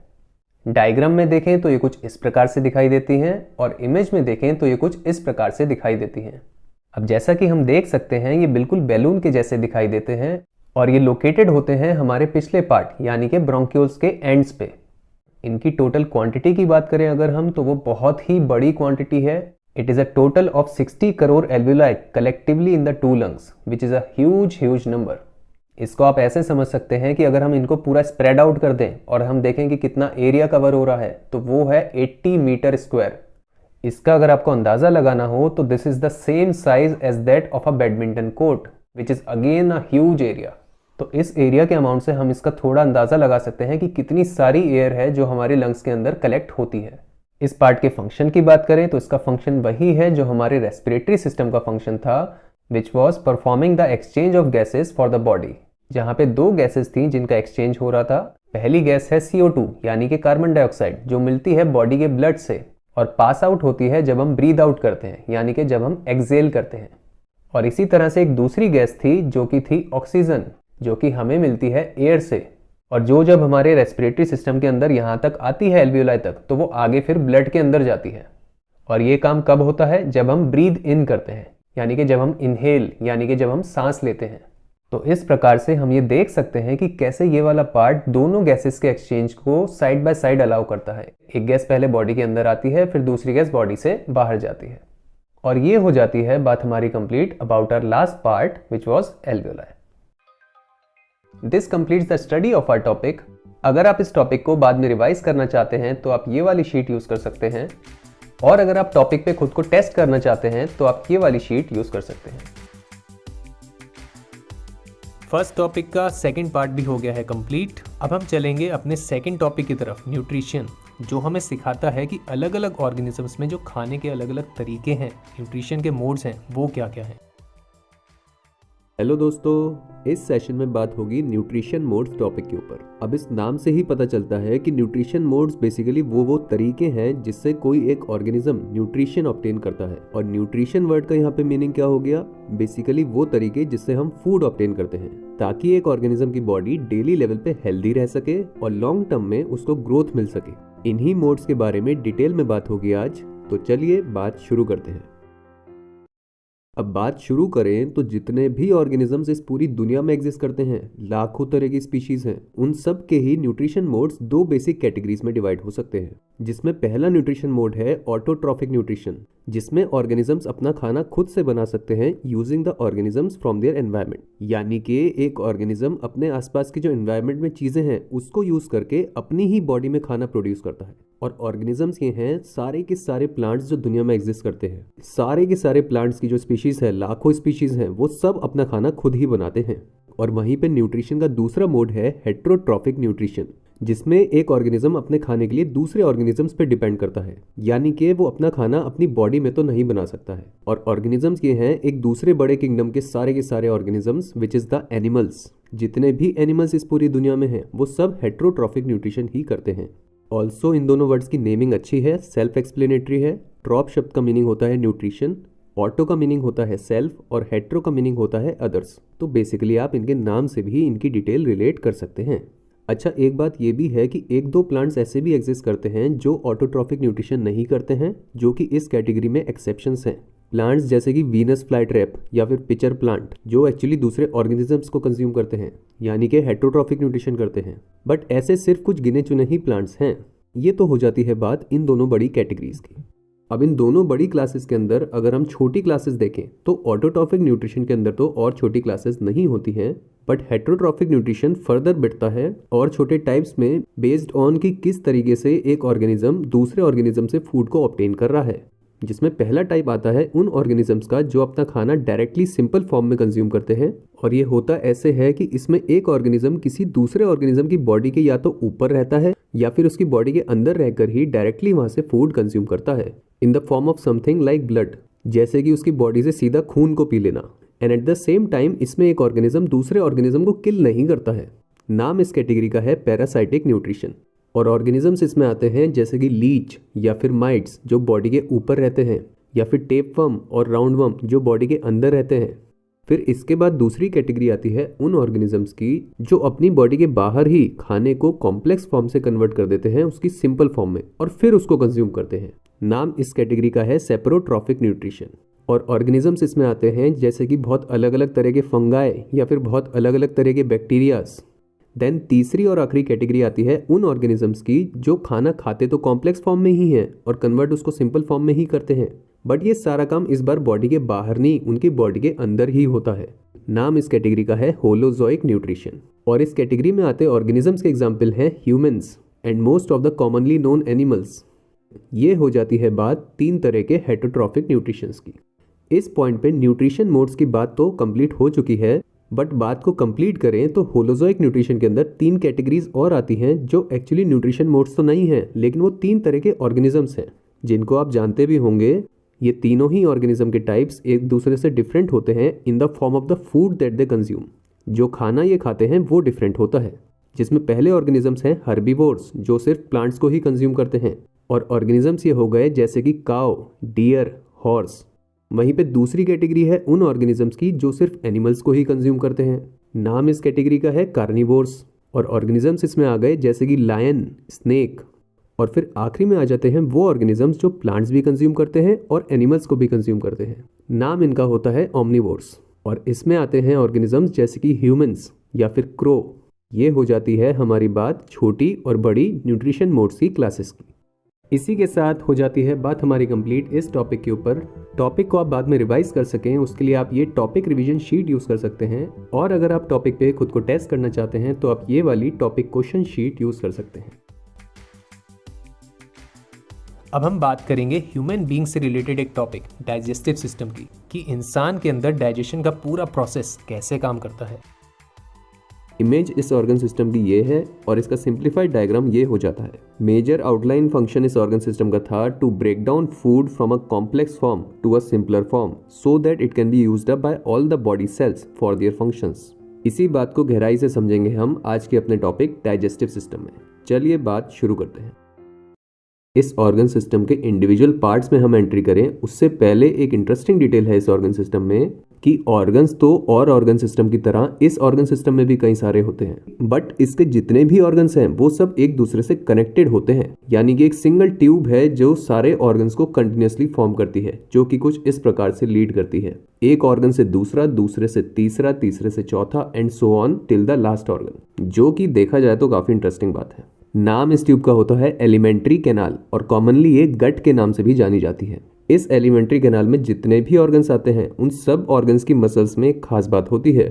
डायग्राम में देखें तो ये कुछ इस प्रकार से दिखाई देती हैं और इमेज में देखें तो ये कुछ इस प्रकार से दिखाई देती हैं। अब जैसा कि हम देख सकते हैं ये बिल्कुल बैलून के जैसे दिखाई देते हैं और ये लोकेटेड होते हैं हमारे पिछले पार्ट यानी कि ब्रोंक्यूल्स के एंड्स पे। इनकी टोटल क्वांटिटी की बात करें अगर हम, तो वो बहुत ही बड़ी क्वांटिटी है। It is a total of 60 crore alveoli collectively in the two lungs, which is a huge number. इसको आप ऐसे समझ सकते हैं कि अगर हम इनको पूरा स्प्रेड आउट कर दें और हम देखें कि कितना एरिया कवर हो रहा है तो वो है 80 मीटर स्क्वायर। इसका अगर आपको अंदाज़ा लगाना हो तो this is the same size as that of a badminton court, which is again a huge area. तो इस एरिया के अमाउंट से हम इसका थोड़ा अंदाज़ा लगा सकते हैं कि कितनी सारी एयर है जो हमारे लंग्स के अंदर कलेक्ट होती है। इस पार्ट के फंक्शन की बात करें तो इसका फंक्शन वही है जो हमारे रेस्पिरेटरी सिस्टम का फंक्शन था, which was performing the exchange of gases for the body. जहाँ पे दो गैसेज थी जिनका एक्सचेंज हो रहा था। पहली गैस है CO2 यानी कि कार्बन डाइऑक्साइड, जो मिलती है बॉडी के ब्लड से और पास आउट होती है जब हम ब्रीद आउट करते हैं यानी कि जब हम एक्सहेल करते हैं। और इसी तरह से एक दूसरी गैस थी जो कि थी ऑक्सीजन, जो कि हमें मिलती है एयर से, और जो जब हमारे रेस्पिरेटरी सिस्टम के अंदर यहाँ तक आती है एल्वियोलाई तक तो वो आगे फिर ब्लड के अंदर जाती है। और ये काम कब होता है? जब हम ब्रीद इन करते हैं यानी कि जब हम इनहेल यानी कि जब हम सांस लेते हैं। तो इस प्रकार से हम ये देख सकते हैं कि कैसे ये वाला पार्ट दोनों गैसेस के एक्सचेंज को साइड बाय साइड अलाउ करता है। एक गैस पहले बॉडी के अंदर आती है, फिर दूसरी गैस बॉडी से बाहर जाती है। और ये हो जाती है बात हमारी complete about our last part which was alveoli. This completes the study of our topic. अगर आप इस टॉपिक को बाद में रिवाइज करना चाहते हैं तो आप ये वाली शीट यूज कर सकते हैं, और अगर आप टॉपिक पे खुद को टेस्ट करना चाहते हैं तो आप ये वाली शीट यूज कर सकते हैं। फर्स्ट टॉपिक का सेकंड पार्ट भी हो गया है कंप्लीट। अब हम चलेंगे अपने सेकंड टॉपिक की तरफ, न्यूट्रिशन, जो हमें सिखाता है कि अलग अलग ऑर्गेनिजम्स में जो खाने के अलग अलग तरीके हैं, न्यूट्रिशन के मोड्स हैं, वो क्या क्या हैं। हेलो दोस्तों, इस सेशन में बात होगी न्यूट्रिशन मोड्स टॉपिक के ऊपर। अब इस नाम से ही पता चलता है कि न्यूट्रिशन मोड्स बेसिकली वो तरीके हैं जिससे कोई एक ऑर्गेनिज्म न्यूट्रिशन ऑब्टेन करता है। और न्यूट्रिशन वर्ड का यहाँ पे मीनिंग क्या हो गया? बेसिकली वो तरीके जिससे हम फूड ऑब्टेन करते हैं ताकि एक ऑर्गेनिज्म की बॉडी डेली लेवल पे हेल्दी रह सके और लॉन्ग टर्म में उसको ग्रोथ मिल सके। इन्हीं मोड्स के बारे में डिटेल में बात होगी आज, तो चलिए बात शुरू करते हैं। अब बात शुरू करें तो जितने भी ऑर्गेनिजम्स इस पूरी दुनिया में एग्जिस्ट करते हैं, लाखों तरह की स्पीशीज हैं, उन सब के ही न्यूट्रिशन मोड्स दो बेसिक कैटेगरीज में डिवाइड हो सकते हैं। जिसमें पहला न्यूट्रिशन मोड है ऑटोट्रॉफिक न्यूट्रिशन, जिसमें ऑर्गेनिजम्स अपना खाना खुद से बना सकते हैं using the organisms from their environment. यानी कि एक ऑर्गेनिज्म अपने आसपास की जो एनवायरनमेंट में चीजें हैं उसको यूज करके अपनी ही बॉडी में खाना प्रोड्यूस करता है। और ऑर्गेनिजम्स ये हैं सारे के सारे प्लांट्स जो दुनिया में एग्जिस्ट करते हैं। सारे के सारे प्लांट्स की जो स्पीशीज है, लाखों स्पीशीज हैं, वो सब अपना खाना खुद ही बनाते हैं। और वहीं पे न्यूट्रिशन का दूसरा मोड है हेट्रोट्रॉफिक न्यूट्रिशन, जिसमें एक ऑर्गेनिज्म अपने खाने के लिए दूसरे ऑर्गेनिजम्स पे डिपेंड करता है। यानी कि वो अपना खाना अपनी बॉडी में तो नहीं बना सकता है। और ऑर्गेनिजम्स ये हैं एक दूसरे बड़े किंगडम के सारे organisms, which is the animals. जितने भी एनिमल्स इस पूरी दुनिया में हैं वो सब हेट्रोट्रॉफिक न्यूट्रिशन ही करते हैं। ऑल्सो इन दोनों वर्ड्स की नेमिंग अच्छी है, सेल्फ एक्सप्लेनेटरी है। ट्रॉप शब्द का मीनिंग होता है न्यूट्रिशन, ऑटो का मीनिंग होता है सेल्फ और हेट्रो का मीनिंग होता है अदर्स। तो बेसिकली आप इनके नाम से भी इनकी डिटेल रिलेट कर सकते हैं। अच्छा, एक बात ये भी है कि एक दो प्लांट्स ऐसे भी एग्जिस्ट करते हैं जो ऑटोट्रॉफिक न्यूट्रिशन नहीं करते हैं, जो कि इस कैटेगरी में एक्सेप्शंस हैं। प्लांट्स जैसे कि वीनस फ्लाईट्रैप या फिर पिचर प्लांट, जो एक्चुअली दूसरे ऑर्गेनिजम्स को कंज्यूम करते हैं, यानी कि हेट्रोट्रॉफिक न्यूट्रिशन करते हैं। बट ऐसे सिर्फ कुछ गिने चुने ही प्लांट्स हैं। ये तो हो जाती है बात इन दोनों बड़ी कैटेगरीज की। अब इन दोनों बड़ी क्लासेस के अंदर अगर हम छोटी क्लासेस देखें तो ऑटोट्रॉफिक न्यूट्रिशन के अंदर तो और छोटी क्लासेस नहीं होती हैं, बट हेटेरोट्रॉफिक न्यूट्रिशन फर्दर बढ़ता है और छोटे टाइप्स में बेस्ड ऑन कि किस तरीके से एक ऑर्गेनिज्म दूसरे ऑर्गेनिज्म से फूड को ऑब्टेन कर रहा है। जिसमें पहला टाइप आता है उन ऑर्गेनिजम्स का जो अपना खाना डायरेक्टली सिंपल फॉर्म में कंज्यूम करते हैं, और ये होता ऐसे है कि इसमें एक ऑर्गेनिज्म किसी दूसरे ऑर्गेनिज्म की बॉडी के या तो ऊपर रहता है या फिर उसकी बॉडी के अंदर रहकर ही डायरेक्टली वहां से फूड कंज्यूम करता है in the form of something like blood, जैसे कि उसकी बॉडी से सीधा खून को पी लेना। And at the same time इसमें एक ऑर्गेनिज्म दूसरे ऑर्गेनिज्म को किल नहीं करता है। नाम इस कैटेगरी का है पैरासाइटिक न्यूट्रिशन। और ऑर्गेनिजम्स इसमें आते हैं जैसे कि लीच या फिर माइट्स जो बॉडी के ऊपर रहते हैं, या फिर टेपवर्म और राउंडवर्म जो बॉडी के अंदर रहते हैं। फिर इसके बाद दूसरी कैटेगरी आती है उन ऑर्गेनिजम्स की जो अपनी बॉडी के बाहर ही खाने को कॉम्प्लेक्स फॉर्म से कन्वर्ट कर देते हैं उसकी सिंपल फॉर्म में और फिर उसको कंज्यूम करते हैं। नाम इस कैटेगरी का है सेपरोट्रॉफिक न्यूट्रिशन। और ऑर्गेनिजम्स इसमें आते हैं जैसे कि बहुत अलग अलग तरह के फंगाई या फिर बहुत अलग अलग तरह के बैक्टीरियाज। देन तीसरी और आखिरी कैटेगरी आती है उन ऑर्गेनिजम्स की जो खाना खाते तो कॉम्प्लेक्स फॉर्म में ही हैं और कन्वर्ट उसको सिंपल फॉर्म में ही करते हैं, बट ये सारा काम इस बार बॉडी के बाहर नहीं उनकी बॉडी के अंदर ही होता है। नाम इस कैटेगरी का है होलोजोइक न्यूट्रिशन। और इस कैटेगरी में आते ऑर्गेनिजम्स के एग्जाम्पल हैं humans and most of the commonly known animals. ये हो जाती है बात 3 तरह के हेटेरोट्रॉफिक न्यूट्रिशंस की। इस पॉइंट पे न्यूट्रिशन मोड्स की बात तो कंप्लीट हो चुकी है, बट बात को कंप्लीट करें तो होलोजोइक न्यूट्रिशन के अंदर 3 कैटेगरीज और आती हैं जो एक्चुअली न्यूट्रिशन मोड्स तो नहीं हैं, लेकिन वो 3 तरह के ऑर्गेनिजम्स हैं जिनको आप जानते भी होंगे। ये तीनों ही ऑर्गेनिज्म के टाइप्स एक दूसरे से डिफरेंट होते हैं in the form of the food that they consume. जो खाना ये खाते हैं वो डिफरेंट होता है, जिसमें पहले ऑर्गेनिजम्स हैं हर्बीवोर्स जो सिर्फ प्लांट्स को ही कंज्यूम करते हैं, और ऑर्गेनिजम्स ये हो गए जैसे कि काउ, डियर, हॉर्स। वहीं पे दूसरी कैटेगरी है उन ऑर्गेनिजम्स की जो सिर्फ एनिमल्स को ही कंज्यूम करते हैं। नाम इस कैटेगरी का है कार्निवोर्स। और ऑर्गेनिजम्स इसमें आ गए जैसे कि लायन, स्नेक। और फिर आखिरी में आ जाते हैं वो ऑर्गेनिजम्स जो प्लांट्स भी कंज्यूम करते हैं और एनिमल्स को भी कंज्यूम करते हैं। नाम इनका होता है ओमनिवोर्स। और इसमें आते हैं ऑर्गेनिजम्स जैसे कि ह्यूमंस या फिर क्रो। ये हो जाती है हमारी बात छोटी और बड़ी न्यूट्रिशन मोड्स की क्लासेस की। इसी के साथ हो जाती है बात हमारी कंप्लीट इस टॉपिक के ऊपर। टॉपिक को आप बाद में रिवाइज कर सकें उसके लिए आप ये टॉपिक रिवीजन शीट यूज़ कर सकते हैं, और अगर आप टॉपिक पे खुद को टेस्ट करना चाहते हैं तो आप ये वाली टॉपिक क्वेश्चन शीट यूज़ कर सकते हैं। अब हम बात करेंगे ह्यूमन बीइंग से रिलेटेड एक टॉपिक डाइजेस्टिव सिस्टम की, कि इंसान के अंदर डाइजेशन का पूरा प्रोसेस कैसे काम करता है। इमेज इस ऑर्गन सिस्टम की ये है और इसका सिंप्लीफाइड डायग्राम ये हो जाता है। मेजर आउटलाइन फंक्शन इस ऑर्गन सिस्टम का था to break down food from a complex form to a simpler form so that it can be used up by all the body cells for their functions. इसी बात को गहराई से समझेंगे हम आज के अपने टॉपिक डाइजेस्टिव सिस्टम में। चलिए बात शुरू करते हैं। इस ऑर्गन सिस्टम के इंडिविजुअल पार्ट्स में हम एंट्री करें उससे पहले एक इंटरेस्टिंग डिटेल है इस ऑर्गन सिस्टम में कि ऑर्गन्स तो और ऑर्गन सिस्टम की तरह इस ऑर्गन सिस्टम में भी कई सारे होते हैं, बट इसके जितने भी ऑर्गन्स हैं वो सब एक दूसरे से कनेक्टेड होते हैं। यानी कि एक सिंगल ट्यूब है जो सारे ऑर्गन्स को कंटिन्यूअसली फॉर्म करती है, जो कि कुछ इस प्रकार से लीड करती है, एक ऑर्गन से दूसरा, दूसरे से तीसरा, तीसरे से चौथा and so on till the last organ, जो कि देखा जाए तो काफी इंटरेस्टिंग बात है। नाम इस ट्यूब का होता है एलिमेंट्री कैनाल, और कॉमनली ये गट के नाम से भी जानी जाती है। इस एलिमेंट्री कैनाल में जितने भी ऑर्गन्स आते हैं उन सब ऑर्गन्स की मसल्स में एक खास बात होती है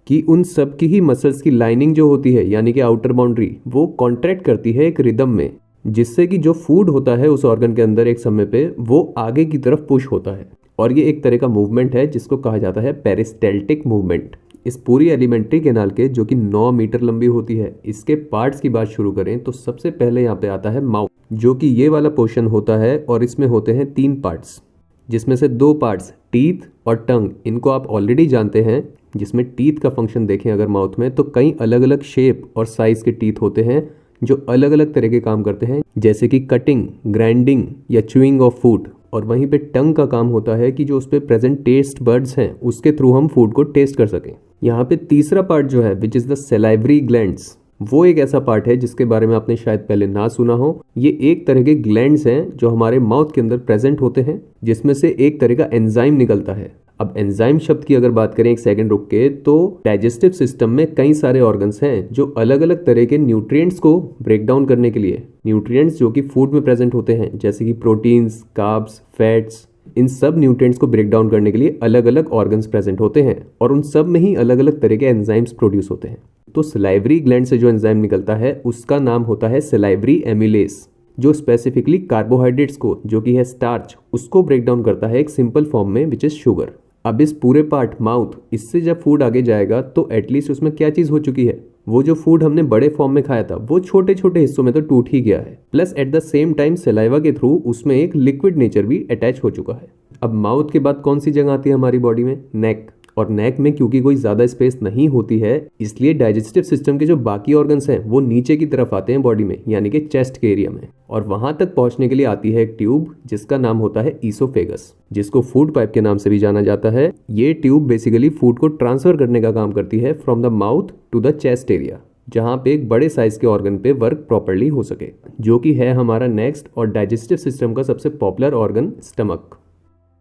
कि उन सब की ही मसल्स की लाइनिंग जो होती है यानी कि आउटर बाउंड्री वो कॉन्ट्रैक्ट करती है एक रिदम में, जिससे कि जो फूड होता है उस ऑर्गन के अंदर एक समय पे वो आगे की तरफ पुश होता है। और ये एक तरह का मूवमेंट है जिसको कहा जाता है पेरिस्टेल्टिक मूवमेंट। इस पूरी एलिमेंट्री कैनाल के जो कि 9 मीटर लंबी होती है, इसके पार्ट्स की बात शुरू करें तो सबसे पहले यहाँ पे आता है माउथ, जो कि ये वाला पोर्शन होता है, और इसमें होते हैं 3 पार्ट्स, जिसमें से 2 पार्ट्स टीथ और टंग, इनको आप ऑलरेडी जानते हैं। जिसमें टीथ का फंक्शन देखें अगर माउथ में तो कई अलग अलग शेप और साइज के टीथ होते हैं जो अलग अलग तरह के काम करते हैं, जैसे कि कटिंग, ग्राइंडिंग या च्यूइंग ऑफ फूड। और वहीं पे टंग का काम होता है कि जो उस पे प्रेजेंट टेस्ट बर्ड्स हैं उसके थ्रू हम फूड को टेस्ट कर सकें। यहाँ पे तीसरा पार्ट जो है which is the salivary glands, वो एक ऐसा पार्ट है जिसके बारे में आपने शायद पहले ना सुना हो। ये एक तरह के ग्लैंड्स हैं जो हमारे माउथ के अंदर प्रेजेंट होते हैं, जिसमें से एक तरह का एंजाइम निकलता है। अब एंजाइम शब्द की अगर बात करें एक सेकंड रुक के, तो डाइजेस्टिव सिस्टम में कई सारे ऑर्गन्स हैं जो अलग अलग तरह के न्यूट्रिएंट्स को ब्रेक डाउन करने के लिए, न्यूट्रिएंट्स जो कि फूड में प्रेजेंट होते हैं जैसे कि प्रोटीन्स, कार्ब्स, फैट्स, इन सब न्यूट्रिएंट्स को ब्रेक डाउन करने के लिए अलग अलग ऑर्गन्स प्रेजेंट होते हैं और उन सब में ही अलग अलग तरह के एंजाइम्स प्रोड्यूस होते हैं। तो सलाइवरी ग्लैंड से जो एंजाइम निकलता है उसका नाम होता है सलाइवरी एमिलेस, जो स्पेसिफिकली कार्बोहाइड्रेट्स को, जो कि है स्टार्च, उसको ब्रेक डाउन करता है एक सिंपल फॉर्म में विच इज शुगर। अब इस पूरे पार्ट माउथ, इससे जब फूड आगे जाएगा तो एटलीस्ट उसमें क्या चीज़ हो चुकी है, वो जो फूड हमने बड़े फॉर्म में खाया था वो छोटे छोटे हिस्सों में तो टूट ही गया है, plus eight the same time saliva के थ्रू उसमें एक लिक्विड नेचर भी अटैच हो चुका है। अब माउथ के बाद कौन सी जगह आती है हमारी बॉडी में? नेक। और नेक में क्योंकि कोई ज़्यादा स्पेस नहीं होती है इसलिए डाइजेस्टिव सिस्टम के जो बाकी ऑर्गन्स हैं वो नीचे की तरफ आते हैं बॉडी में, यानी कि चेस्ट के एरिया में, और वहां तक पहुंचने के लिए आती है एक ट्यूब जिसका नाम होता है ईसोफेगस, जिसको फूड पाइप के नाम से भी जाना जाता है। ये ट्यूब बेसिकली फूड को ट्रांसफर करने का काम करती है from the mouth to the chest area, जहां पे एक बड़े साइज के ऑर्गन पे वर्क प्रॉपर्ली हो सके, जो कि है हमारा नेक्स्ट और डाइजेस्टिव सिस्टम का सबसे पॉपुलर ऑर्गन, स्टमक।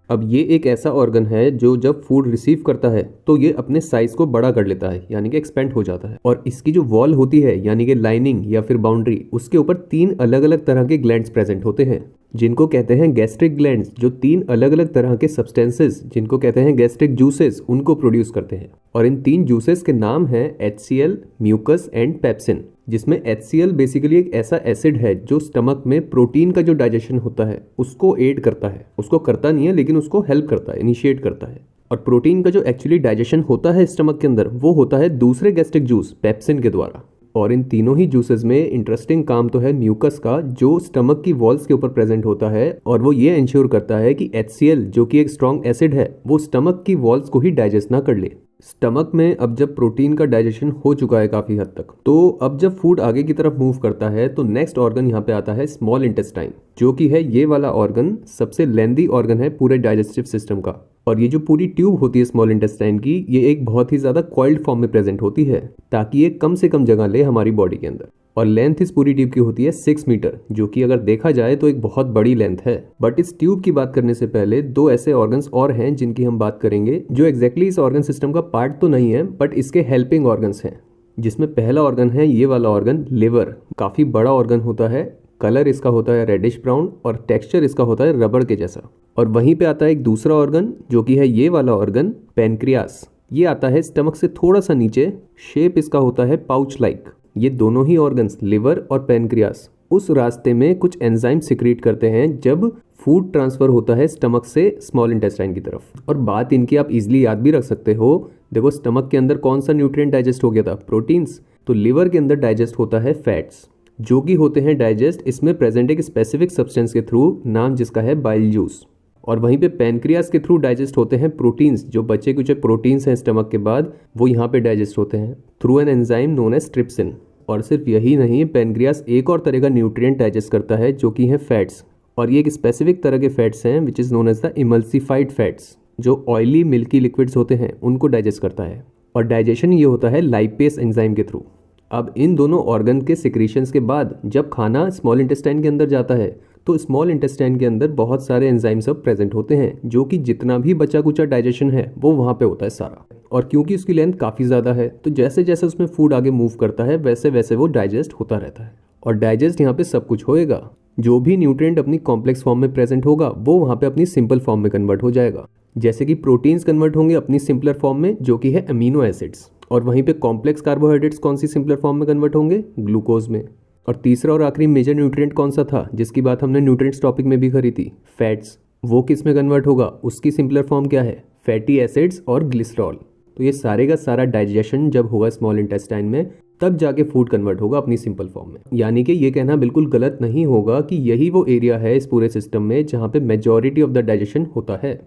अब ये एक ऐसा ऑर्गन है जो जब फूड रिसीव करता है तो ये अपने साइज को बड़ा कर लेता है, यानी कि एक्सपेंड हो जाता है, और इसकी जो वॉल होती है यानी कि लाइनिंग या फिर बाउंड्री, उसके ऊपर 3 अलग अलग तरह के ग्लैंड्स प्रेजेंट होते हैं जिनको कहते हैं गैस्ट्रिक ग्लैंड्स, जो 3 अलग अलग तरह के सब्सटेंसेस जिनको कहते हैं गैस्ट्रिक जूसेस उनको प्रोड्यूस करते हैं। और इन 3 जूसेस के नाम है HCl, म्यूकस एंड पेप्सिन, जिसमें HCl बेसिकली एक ऐसा एसिड है जो स्टमक में प्रोटीन का जो डाइजेशन होता है उसको एड करता है, उसको करता नहीं है लेकिन उसको हेल्प करता है, इनिशिएट करता है। और प्रोटीन का जो एक्चुअली डाइजेशन होता है स्टमक के अंदर वो होता है दूसरे गैस्ट्रिक जूस पेप्सिन के द्वारा। और इन तीनों ही जूसेस में इंटरेस्टिंग काम तो है म्यूकस का, जो स्टमक की वॉल्स के ऊपर प्रेजेंट होता है, और वो ये इंश्योर करता है कि HCl जो कि एक स्ट्रॉन्ग एसिड है वो स्टमक की वॉल्स को ही डाइजेस्ट ना कर ले। स्टमक में अब जब प्रोटीन का डाइजेशन हो चुका है काफ़ी हद तक, तो अब जब फूड आगे की तरफ मूव करता है तो नेक्स्ट ऑर्गन यहाँ पे आता है स्मॉल इंटेस्टाइन, जो कि है ये वाला ऑर्गन सबसे लेंदी ऑर्गन है पूरे डाइजेस्टिव सिस्टम का। और ये जो पूरी ट्यूब होती है स्मॉल इंटेस्टाइन की, ये एक बहुत ही ज़्यादा कॉइल्ड फॉर्म में प्रेजेंट होती है ताकि ये कम से कम जगह ले हमारी बॉडी के अंदर। और लेंथ इस पूरी ट्यूब की होती है 6 मीटर, जो कि अगर देखा जाए तो एक बहुत बड़ी लेंथ है। बट इस ट्यूब की बात करने से पहले 2 ऐसे ऑर्गन्स और हैं जिनकी हम बात करेंगे, जो एग्जैक्टली इस ऑर्गन सिस्टम का पार्ट तो नहीं है बट इसके हेल्पिंग ऑर्गन्स हैं। जिसमें पहला ऑर्गन है ये वाला ऑर्गन, लिवर। काफ़ी बड़ा ऑर्गन होता है, कलर इसका होता है रेडिश ब्राउन और टेक्सचर इसका होता है रबड़ के जैसा। और वहीं पे आता है एक दूसरा ऑर्गन जो कि है ये वाला ऑर्गन, पैनक्रियास। ये आता है स्टमक से थोड़ा सा नीचे, शेप इसका होता है पाउच लाइक। ये दोनों ही ऑर्गन्स, लिवर और पैनक्रियास, उस रास्ते में कुछ एंजाइम सिक्रीट करते हैं जब फूड ट्रांसफर होता है स्टमक से स्मॉल इंटेस्टाइन की तरफ। और बात इनकी आप इजीली याद भी रख सकते हो। देखो स्टमक के अंदर कौन सा न्यूट्रिएंट डाइजेस्ट हो गया था? प्रोटीन्स। तो लिवर के अंदर डाइजेस्ट होता है फैट्स, जो कि होते हैं डाइजेस्ट इसमें प्रेजेंट एक स्पेसिफिक सब्सटेंस के थ्रू, नाम जिसका है बाइल जूस। और वहीं पे पैनक्रियास के थ्रू डाइजेस्ट होते हैं प्रोटीन्स, जो बचे कुछ प्रोटीन्स हैं स्टमक के बाद वो यहाँ पे डाइजेस्ट होते हैं through an enzyme known as trypsin. और सिर्फ यही नहीं, पैनक्रियास एक और तरह का न्यूट्रिएंट डाइजेस्ट करता है जो कि है फैट्स। और ये एक स्पेसिफिक तरह के फैट्स हैं which is known as the emulsified fats, जो ऑयली मिल्की लिक्विड्स होते हैं उनको डाइजेस्ट करता है। और डाइजेशन ये होता है लाइपेस एंजाइम के थ्रू। अब इन दोनों ऑर्गन के सिक्रीशंस के बाद जब खाना स्मॉल इंटेस्टाइन के अंदर जाता है तो स्मॉल इंटेस्टाइन के अंदर बहुत सारे एंजाइम सब प्रेजेंट होते हैं, जो कि जितना भी बचा कुचा डाइजेशन है वो वहाँ पे होता है सारा। और क्योंकि उसकी लेंथ काफ़ी ज़्यादा है तो जैसे जैसे उसमें फूड आगे मूव करता है वैसे वैसे वो डाइजेस्ट होता रहता है। और डाइजेस्ट यहाँ पे सब कुछ होएगा, जो भी न्यूट्रिएंट अपनी कॉम्प्लेक्स फॉर्म में प्रेजेंट होगा वो वहाँ पे अपनी सिंपल फॉर्म में कन्वर्ट हो जाएगा। जैसे कि प्रोटीन्स कन्वर्ट होंगे अपनी सिंपलर फॉर्म में जो कि है अमीनो एसिड्स, और वहीं पे कॉम्प्लेक्स कार्बोहाइड्रेट्स कौन सी सिंपलर फॉर्म में कन्वर्ट होंगे? ग्लूकोज में। और तीसरा और आखिरी मेजर न्यूट्रिएंट कौन सा था जिसकी बात हमने न्यूट्रिएंट्स टॉपिक में भी करी थी? फैट्स। वो किस में कन्वर्ट होगा? उसकी सिंपलर फॉर्म क्या है? फैटी एसिड्स और ग्लिसरॉल। तो ये सारे का सारा डाइजेशन जब होगा स्मॉल इंटेस्टाइन में तब जाके फूड कन्वर्ट होगा अपनी सिंपल फॉर्म में। यानी कि ये कहना बिल्कुल गलत नहीं होगा कि यही वो एरिया है इस पूरे सिस्टम में जहाँ पे मेजॉरिटी ऑफ द डाइजेशन होता है।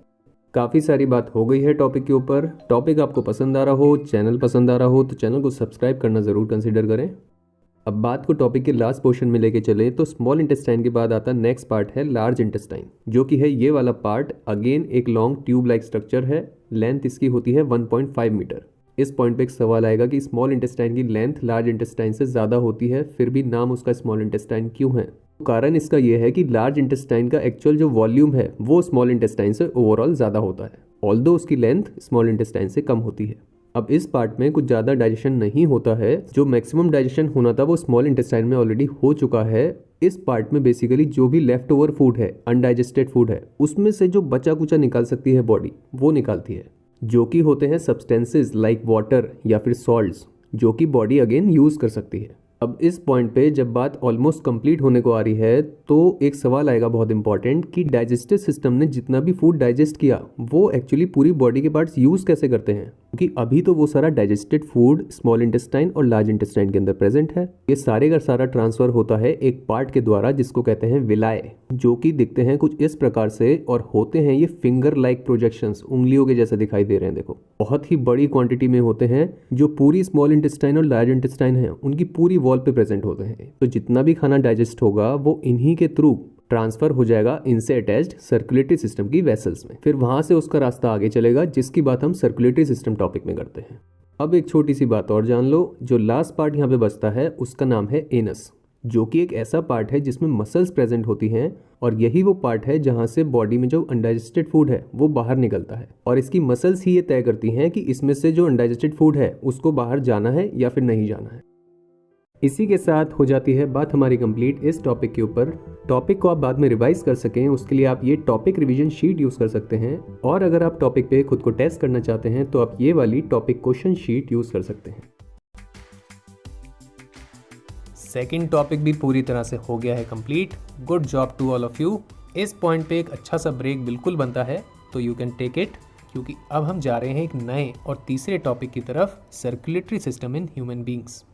काफ़ी सारी बात हो गई है टॉपिक के ऊपर। टॉपिक आपको पसंद आ रहा हो, चैनल पसंद आ रहा हो तो चैनल को सब्सक्राइब करना ज़रूर कंसिडर करें। अब बात को टॉपिक के लास्ट पोर्शन में लेके चले तो स्मॉल इंटेस्टाइन के बाद आता नेक्स्ट पार्ट है लार्ज इंटेस्टाइन, जो कि है ये वाला पार्ट। अगेन एक लॉन्ग ट्यूब लाइक स्ट्रक्चर है, लेंथ इसकी होती है 1.5 मीटर। इस पॉइंट पे एक सवाल आएगा कि स्मॉल इंटेस्टाइन की लेंथ लार्ज इंटेस्टाइन से ज़्यादा होती है, फिर भी नाम उसका स्मॉल इंटेस्टाइन क्यों है? कारण इसका यह है कि लार्ज इंटेस्टाइन का एक्चुअल जो वॉल्यूम है वो स्मॉल इंटेस्टाइन से ओवरऑल ज़्यादा होता है। ऑल्दो उसकी लेंथ स्मॉल इंटेस्टाइन से कम होती है। अब इस पार्ट में कुछ ज़्यादा डाइजेशन नहीं होता है, जो मैक्सिमम डाइजेशन होना था वो स्मॉल इंटेस्टाइन में ऑलरेडी हो चुका है। इस पार्ट में बेसिकली जो भी लेफ्ट ओवर फूड है, अनडाइजेस्टेड फूड है, उसमें से जो बचा कुचा निकाल सकती है बॉडी, वो निकालती है, जो कि होते हैं सब्सटेंसेस लाइक वाटर या फिर सॉल्ट्स, जो कि बॉडी अगेन यूज़ कर सकती है। अब इस पॉइंट पे जब बात ऑलमोस्ट कंप्लीट होने को आ रही है तो एक सवाल आएगा बहुत इंपॉर्टेंट कि डाइजेस्टिव सिस्टम ने जितना भी फूड डाइजेस्ट किया वो एक्चुअली पूरी बॉडी के पार्ट्स यूज़ कैसे करते हैं, क्योंकि अभी तो वो सारा डाइजेस्टेड फूड स्मॉल इंटेस्टाइन और लार्ज इंटेस्टाइन के अंदर प्रेजेंट है। ये सारे का सारा ट्रांसफर होता है एक पार्ट के द्वारा जिसको कहते हैं विलाय, जो कि दिखते हैं कुछ इस प्रकार से और होते हैं ये फिंगर लाइक प्रोजेक्शंस, उंगलियों के जैसे दिखाई दे रहे हैं। देखो बहुत ही बड़ी क्वांटिटी में होते हैं जो पूरी स्मॉल इंटेस्टाइन और लार्ज इंटेस्टाइन है उनकी पूरी वॉल पे प्रेजेंट होते हैं। तो जितना भी खाना डाइजेस्ट होगा वो इन्हीं के थ्रू ट्रांसफर हो जाएगा इनसे अटैच्ड सर्कुलेटरी सिस्टम की वेसल्स में, फिर वहां से उसका रास्ता आगे चलेगा, जिसकी बात हम सर्कुलेटरी सिस्टम टॉपिक में करते हैं। अब एक छोटी सी बात और जान लो, जो लास्ट पार्ट यहाँ पे बचता है उसका नाम है एनस, जो कि एक ऐसा पार्ट है जिसमें मसल्स प्रेजेंट होती हैं और यही वो पार्ट है जहां से बॉडी में जो अनडाइजेस्टेड फूड है वो बाहर निकलता है, और इसकी मसल्स ही ये तय करती हैं कि इसमें से जो अनडाइजेस्टेड फूड है उसको बाहर जाना है या फिर नहीं जाना है। इसी के साथ हो जाती है बात हमारी कंप्लीट इस टॉपिक के ऊपर। टॉपिक को आप बाद में रिवाइज कर सकें उसके लिए आप ये टॉपिक रिवीजन शीट यूज़ कर सकते हैं, और अगर आप टॉपिक पे खुद को टेस्ट करना चाहते हैं तो आप ये वाली टॉपिक क्वेश्चन शीट यूज़ कर सकते हैं। सेकंड टॉपिक भी पूरी तरह से हो गया है complete. Good job to all of you. इस पॉइंट पे एक अच्छा सा ब्रेक बिल्कुल बनता है, तो यू कैन टेक इट, क्योंकि अब हम जा रहे हैं एक नए और तीसरे टॉपिक की तरफ, circulatory system in human beings.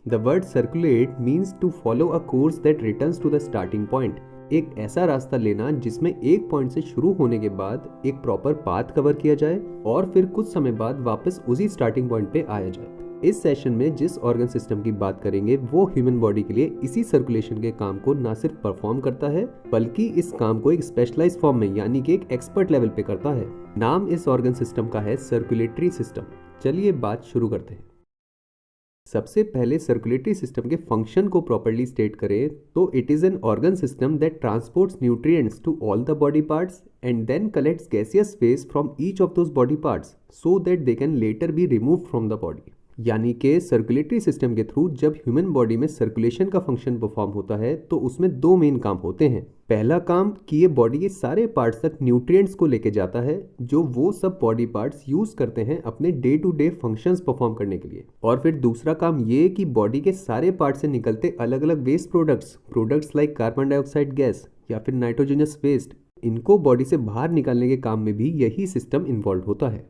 The word circulate means to follow a course that returns to the starting point. एक ऐसा रास्ता लेना जिसमें एक पॉइंट से शुरू होने के बाद एक प्रॉपर पाथ कवर किया जाए और फिर कुछ समय बाद वापस उसी स्टार्टिंग पॉइंट पे आया जाए। इस सेशन में जिस ऑर्गन सिस्टम की बात करेंगे वो ह्यूमन बॉडी के लिए इसी सर्कुलेशन के काम को ना सिर्फ परफॉर्म करता है बल्कि इस काम को एक स्पेशलाइज्ड फॉर्म में यानी कि एक एक्सपर्ट लेवल पे करता है। नाम इस ऑर्गन सिस्टम का है सर्कुलेटरी सिस्टम। चलिए बात शुरू करते हैं। सबसे पहले सर्कुलेटरी सिस्टम के फंक्शन को प्रॉपर्ली स्टेट करें तो it is an organ system that transports nutrients to all the body parts and then collects gaseous phase from each of those body parts so that they can later be remove from the body. यानी कि circulatory system के through जब human body में circulation का function perform होता है तो उसमें दो मेन काम होते हैं। पहला काम कि ये बॉडी के सारे पार्ट्स तक न्यूट्रिएंट्स को लेके जाता है जो वो सब बॉडी पार्ट्स यूज करते हैं अपने day to day functions perform करने के लिए, और फिर दूसरा काम ये कि बॉडी के सारे पार्ट से निकलते अलग अलग waste products like carbon dioxide gas या फिर नाइट्रोजनस वेस्ट, इनको बॉडी से बाहर निकालने के काम में भी यही सिस्टम इन्वॉल्व होता है।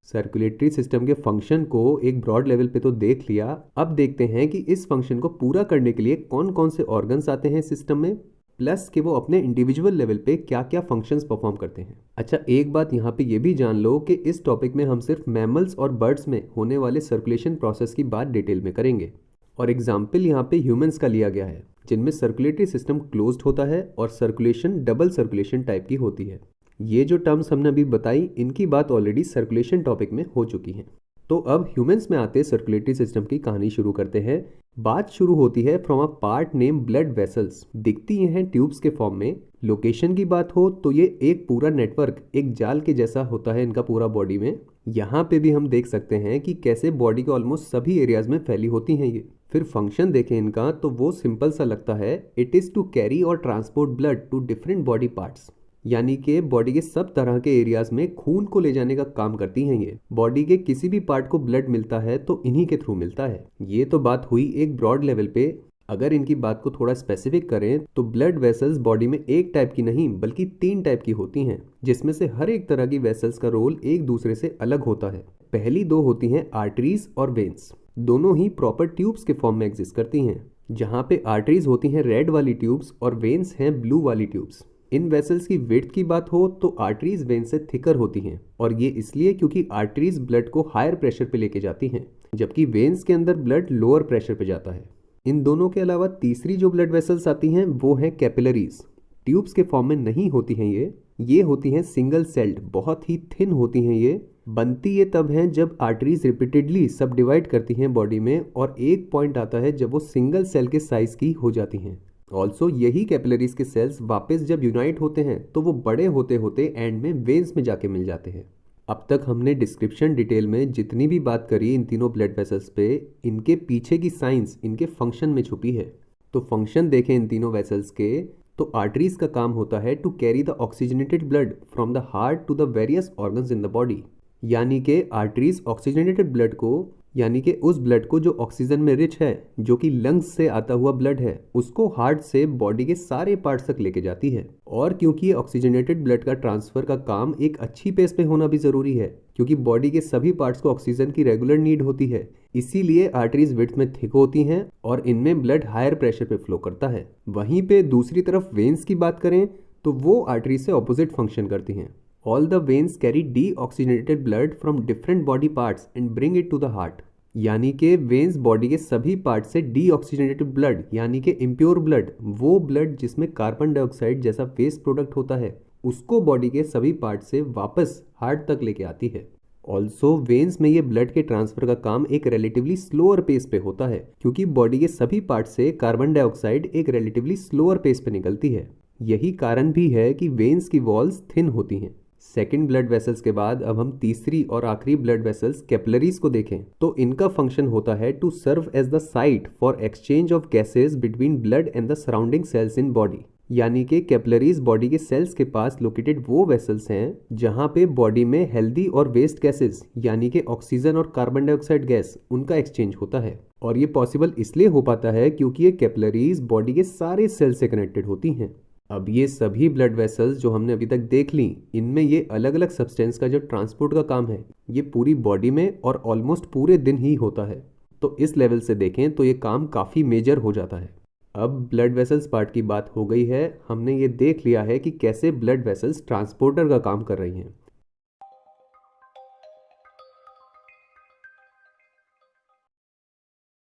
सर्कुलेटरी सिस्टम के फंक्शन को एक ब्रॉड लेवल पे तो देख लिया, अब देखते हैं कि इस फंक्शन को पूरा करने के लिए कौन कौन से ऑर्गन्स आते हैं सिस्टम में, प्लस कि वो अपने इंडिविजुअल लेवल पे क्या क्या फंक्शंस परफॉर्म करते हैं। अच्छा, एक बात यहाँ पे ये भी जान लो कि इस टॉपिक में हम सिर्फ मैमल्स और बर्ड्स में होने वाले सर्कुलेशन प्रोसेस की बात डिटेल में करेंगे, और एग्जाम्पल यहाँ पे ह्यूमंस का लिया गया है जिनमें सर्कुलेटरी सिस्टम क्लोज्ड होता है और सर्कुलेशन डबल सर्कुलेशन टाइप की होती है। ये जो टर्म्स हमने अभी बताई इनकी बात ऑलरेडी सर्कुलेशन टॉपिक में हो चुकी है। तो अब ह्यूमंस में आते सर्कुलेटरी सिस्टम की कहानी शुरू करते हैं। बात शुरू होती है from a part name blood vessels. दिखती हैं ट्यूब्स के फॉर्म में। लोकेशन की बात हो तो ये एक पूरा नेटवर्क, एक जाल के जैसा होता है इनका पूरा बॉडी में। यहाँ पे भी हम देख सकते हैं कि कैसे बॉडी के ऑलमोस्ट सभी एरियाज में फैली होती हैं ये। फिर फंक्शन देखें इनका तो वो सिंपल सा लगता है, इट इज़ टू कैरी और transport blood to different body parts, यानी कि बॉडी के सब तरह के एरियाज में खून को ले जाने का काम करती हैं ये। बॉडी के किसी भी पार्ट को ब्लड मिलता है तो इन्हीं के थ्रू मिलता है। ये तो बात हुई एक ब्रॉड लेवल पे। अगर इनकी बात को थोड़ा स्पेसिफिक करें तो ब्लड वेसल्स बॉडी में एक टाइप की नहीं बल्कि 3 टाइप की होती हैं, जिसमें से हर एक तरह की वेसल्स का रोल एक दूसरे से अलग होता है। पहली 2 होती हैं आर्टरीज और वेन्स। दोनों ही प्रॉपर ट्यूब्स के फॉर्म में एग्जिस्ट करती हैं, जहाँ पे आर्टरीज होती हैं रेड वाली ट्यूब्स और वेन्स हैं ब्लू वाली ट्यूब्स। इन वेसल्स की विड्थ की बात हो तो आर्टरीज वेन से थिकर होती हैं, और ये इसलिए क्योंकि आर्टरीज ब्लड को हायर प्रेशर पे लेके जाती हैं जबकि वेन्स के अंदर ब्लड लोअर प्रेशर पे जाता है। इन दोनों के अलावा तीसरी जो ब्लड वेसल्स आती हैं वो हैं कैपिलरीज। ट्यूब्स के फॉर्म में नहीं होती हैं ये होती हैं सिंगल सेल्ड, बहुत ही थिन होती हैं ये। बनती ये तब हैं जब आर्टरीज रिपीटेडली सब डिवाइड करती हैं बॉडी में, और एक पॉइंट आता है जब वो सिंगल सेल के साइज की हो जाती हैं। ऑल्सो यही कैपिलरीज के सेल्स वापस जब यूनाइट होते हैं तो वो बड़े होते होते एंड में वेन्स में जाके मिल जाते हैं। अब तक हमने डिस्क्रिप्शन डिटेल में जितनी भी बात करी इन तीनों ब्लड वेसल्स पे, इनके पीछे की साइंस इनके फंक्शन में छुपी है। तो फंक्शन देखें इन तीनों वेसल्स के, तो आर्टरीज का काम होता है to carry the oxygenated blood from the heart to the various organs in the body. यानी कि आर्टरीज ऑक्सीजनेटेड ब्लड को, यानी कि उस ब्लड को जो ऑक्सीजन में रिच है, जो कि लंग्स से आता हुआ ब्लड है, उसको हार्ट से बॉडी के सारे पार्ट्स तक लेके जाती है। और क्योंकि ये ऑक्सीजनेटेड ब्लड का ट्रांसफर का काम एक अच्छी पेस पे होना भी जरूरी है, क्योंकि बॉडी के सभी पार्ट्स को ऑक्सीजन की रेगुलर नीड होती है, इसीलिए आर्टरीज विड्थ में थिक होती हैं और इनमें ब्लड हायर प्रेशर पे फ्लो करता है। वहीं पे दूसरी तरफ वेन्स की बात करें तो वो आर्टरीज से ऑपोजिट फंक्शन करती हैं। All the veins carry deoxygenated blood from different body parts and bring it to the heart। यानी कि वेन्स बॉडी के सभी पार्ट से डीऑक्सीजनेटेड ब्लड, यानी कि इम्प्योर ब्लड, वो ब्लड जिसमें कार्बन डाइऑक्साइड जैसा वेस्ट प्रोडक्ट होता है, उसको बॉडी के सभी पार्ट से वापस हार्ट तक लेके आती है। ऑल्सो वेन्स में ये ब्लड के ट्रांसफर का काम एक रिलेटिवली स्लोअर पेस पे होता है, क्योंकि बॉडी के सभी पार्ट से कार्बन डाइऑक्साइड एक रिलेटिवली स्लोअर पेस पे निकलती है। यही कारण भी है कि वेन्स की वॉल्स थिन होती हैं। सेकेंड ब्लड वेसल्स के बाद अब हम तीसरी और आखिरी ब्लड वेसल्स कैपिलरीज को देखें, तो इनका फंक्शन होता है to serve as the site for exchange of gases between blood and the surrounding cells in body. यानी कि कैपिलरीज बॉडी के सेल्स के पास लोकेटेड वो वेसल्स हैं जहां पे बॉडी में हेल्दी और वेस्ट गैसेज, यानी कि ऑक्सीजन और कार्बन डाइऑक्साइड गैस, उनका एक्सचेंज होता है। और ये पॉसिबल इसलिए हो पाता है क्योंकि ये कैपिलरीज बॉडी के सारे सेल्स से कनेक्टेड होती हैं। अब ये सभी ब्लड वेसल्स जो हमने अभी तक देख ली, इनमें ये अलग अलग सब्सटेंस का जो ट्रांसपोर्ट का काम है, ये पूरी बॉडी में और ऑलमोस्ट पूरे दिन ही होता है। तो इस लेवल से देखें तो ये काम काफ़ी मेजर हो जाता है। अब ब्लड वेसल्स पार्ट की बात हो गई है, हमने ये देख लिया है कि कैसे ब्लड वेसल्स ट्रांसपोर्टर का काम कर रही हैं।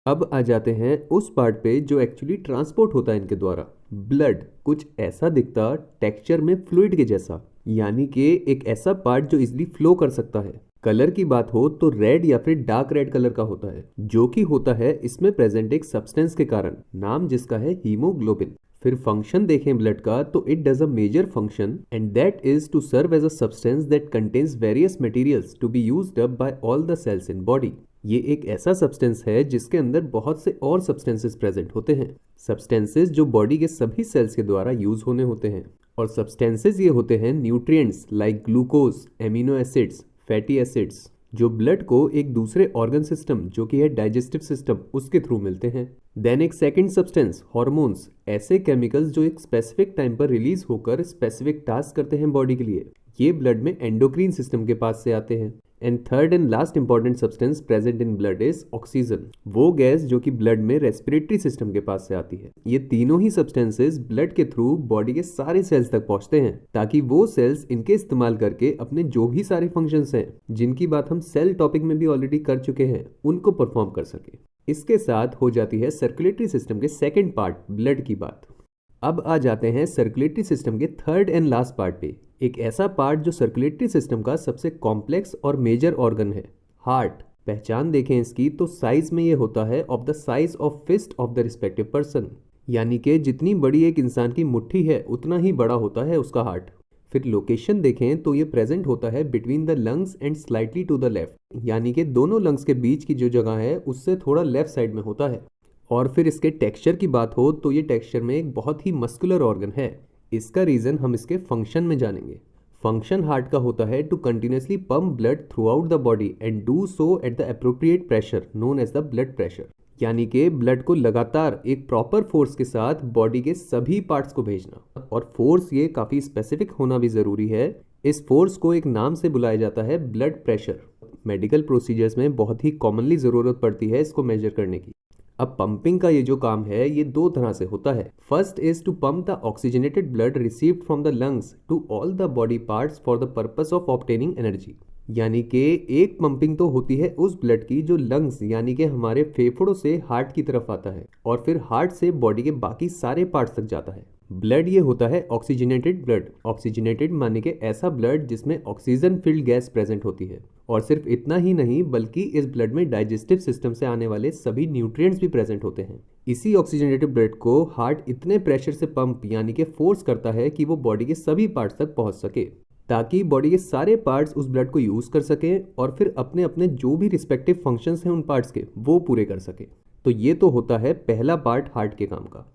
अब आ जाते हैं उस पार्ट पे जो एक्चुअली ट्रांसपोर्ट होता है इनके द्वारा। ब्लड कुछ ऐसा दिखता टेक्सचर में फ्लूइड के जैसा, यानी कि एक ऐसा पार्ट जो इजीली फ्लो कर सकता है। कलर की बात हो तो रेड या फिर डार्क रेड कलर का होता है, जो कि होता है इसमें प्रेजेंट एक सब्सटेंस के कारण, नाम जिसका है हीमोग्लोबिन। फिर फंक्शन देखें ब्लड का तो it does a major function and that is to serve as a substance that contains various materials to be used up by all the cells in body. ये एक ऐसा सब्सटेंस है जिसके अंदर बहुत से और सब्सटेंसेस प्रेजेंट होते हैं, सब्सटेंसेस जो बॉडी के सभी सेल्स के द्वारा यूज होने होते हैं। और सब्सटेंसेस ये होते हैं nutrients like glucose, amino acids, fatty acids, जो ब्लड को एक दूसरे ऑर्गन सिस्टम जो कि है डाइजेस्टिव सिस्टम, उसके थ्रू मिलते हैं। देन एक सेकंड सब्सटेंस हार्मोन्स, ऐसे केमिकल्स जो एक स्पेसिफिक टाइम पर रिलीज होकर स्पेसिफिक टास्क करते हैं बॉडी के लिए, ये ब्लड में एंडोक्रीन सिस्टम के पास से आते हैं। And third and last important substance present in blood is oxygen, वो गैस जो कि ब्लड में रेस्पिरेटरी सिस्टम के पास से आती है। ये तीनों ही सब्सटेंसेस ब्लड के थ्रू बॉडी के सारे सेल्स तक पहुंचते हैं, ताकि वो सेल्स इनके इस्तेमाल करके अपने जो भी सारे फंक्शंस हैं, जिनकी बात हम सेल टॉपिक में भी ऑलरेडी कर चुके हैं, उनको परफॉर्म कर सके। इसके साथ हो जाती है सर्कुलेटरी सिस्टम के सेकेंड पार्ट ब्लड की बात। अब आ जाते हैं सर्कुलेटरी सिस्टम के थर्ड एंड लास्ट पार्ट पे, एक ऐसा पार्ट जो सर्कुलेटरी सिस्टम का सबसे कॉम्प्लेक्स और मेजर ऑर्गन है, हार्ट। पहचान देखें इसकी तो साइज में ये होता है of the size of fist of the respective person, यानी कि जितनी बड़ी एक इंसान की मुट्ठी है उतना ही बड़ा होता है उसका हार्ट। फिर लोकेशन देखें तो ये प्रेजेंट होता है between the lungs and slightly to the left, यानी कि दोनों लंग्स के बीच की जो जगह है उससे थोड़ा लेफ्ट साइड में होता है। और फिर इसके टेक्सचर की बात हो तो ये टेक्सचर में एक बहुत ही मस्कुलर ऑर्गन है। इसका रीजन हम इसके फंक्शन में जानेंगे। फंक्शन हार्ट का होता है to continuously pump blood throughout the body and do so at the appropriate pressure known as the blood pressure, यानी कि ब्लड को लगातार एक प्रॉपर फोर्स के साथ बॉडी के सभी पार्ट्स को भेजना। और फोर्स ये काफ़ी स्पेसिफिक होना भी ज़रूरी है। इस फोर्स को एक नाम से बुलाया जाता है ब्लड प्रेशर। मेडिकल प्रोसीजर्स में बहुत ही कॉमनली ज़रूरत पड़ती है इसको मेजर करने की। अब पंपिंग का ये जो काम है ये दो तरह से होता है। First is to pump the oxygenated blood received from the lungs to all the body parts for the purpose of obtaining energy, यानी कि एक पंपिंग तो होती है उस ब्लड की जो लंग्स यानी कि हमारे फेफड़ों से हार्ट की तरफ आता है और फिर हार्ट से बॉडी के बाकी सारे पार्ट्स तक जाता है। ब्लड ये होता है ऑक्सीजनेटेड ब्लड। ऑक्सीजनेटेड माने कि ऐसा ब्लड जिसमें ऑक्सीजन फिल्ड गैस प्रेजेंट होती है। और सिर्फ इतना ही नहीं बल्कि इस ब्लड में डाइजेस्टिव सिस्टम से आने वाले सभी न्यूट्रिएंट्स भी प्रेजेंट होते हैं। इसी ऑक्सीजनेटेड ब्लड को हार्ट इतने प्रेशर से पंप यानी कि फोर्स करता है कि वो बॉडी के सभी पार्ट्स तक पहुंच सके, ताकि बॉडी के सारे पार्ट्स उस ब्लड को यूज कर सकें और फिर अपने अपने जो भी रिस्पेक्टिव फंक्शंस हैं उन पार्ट्स के वो पूरे कर सके। तो ये तो होता है पहला पार्ट हार्ट के काम का।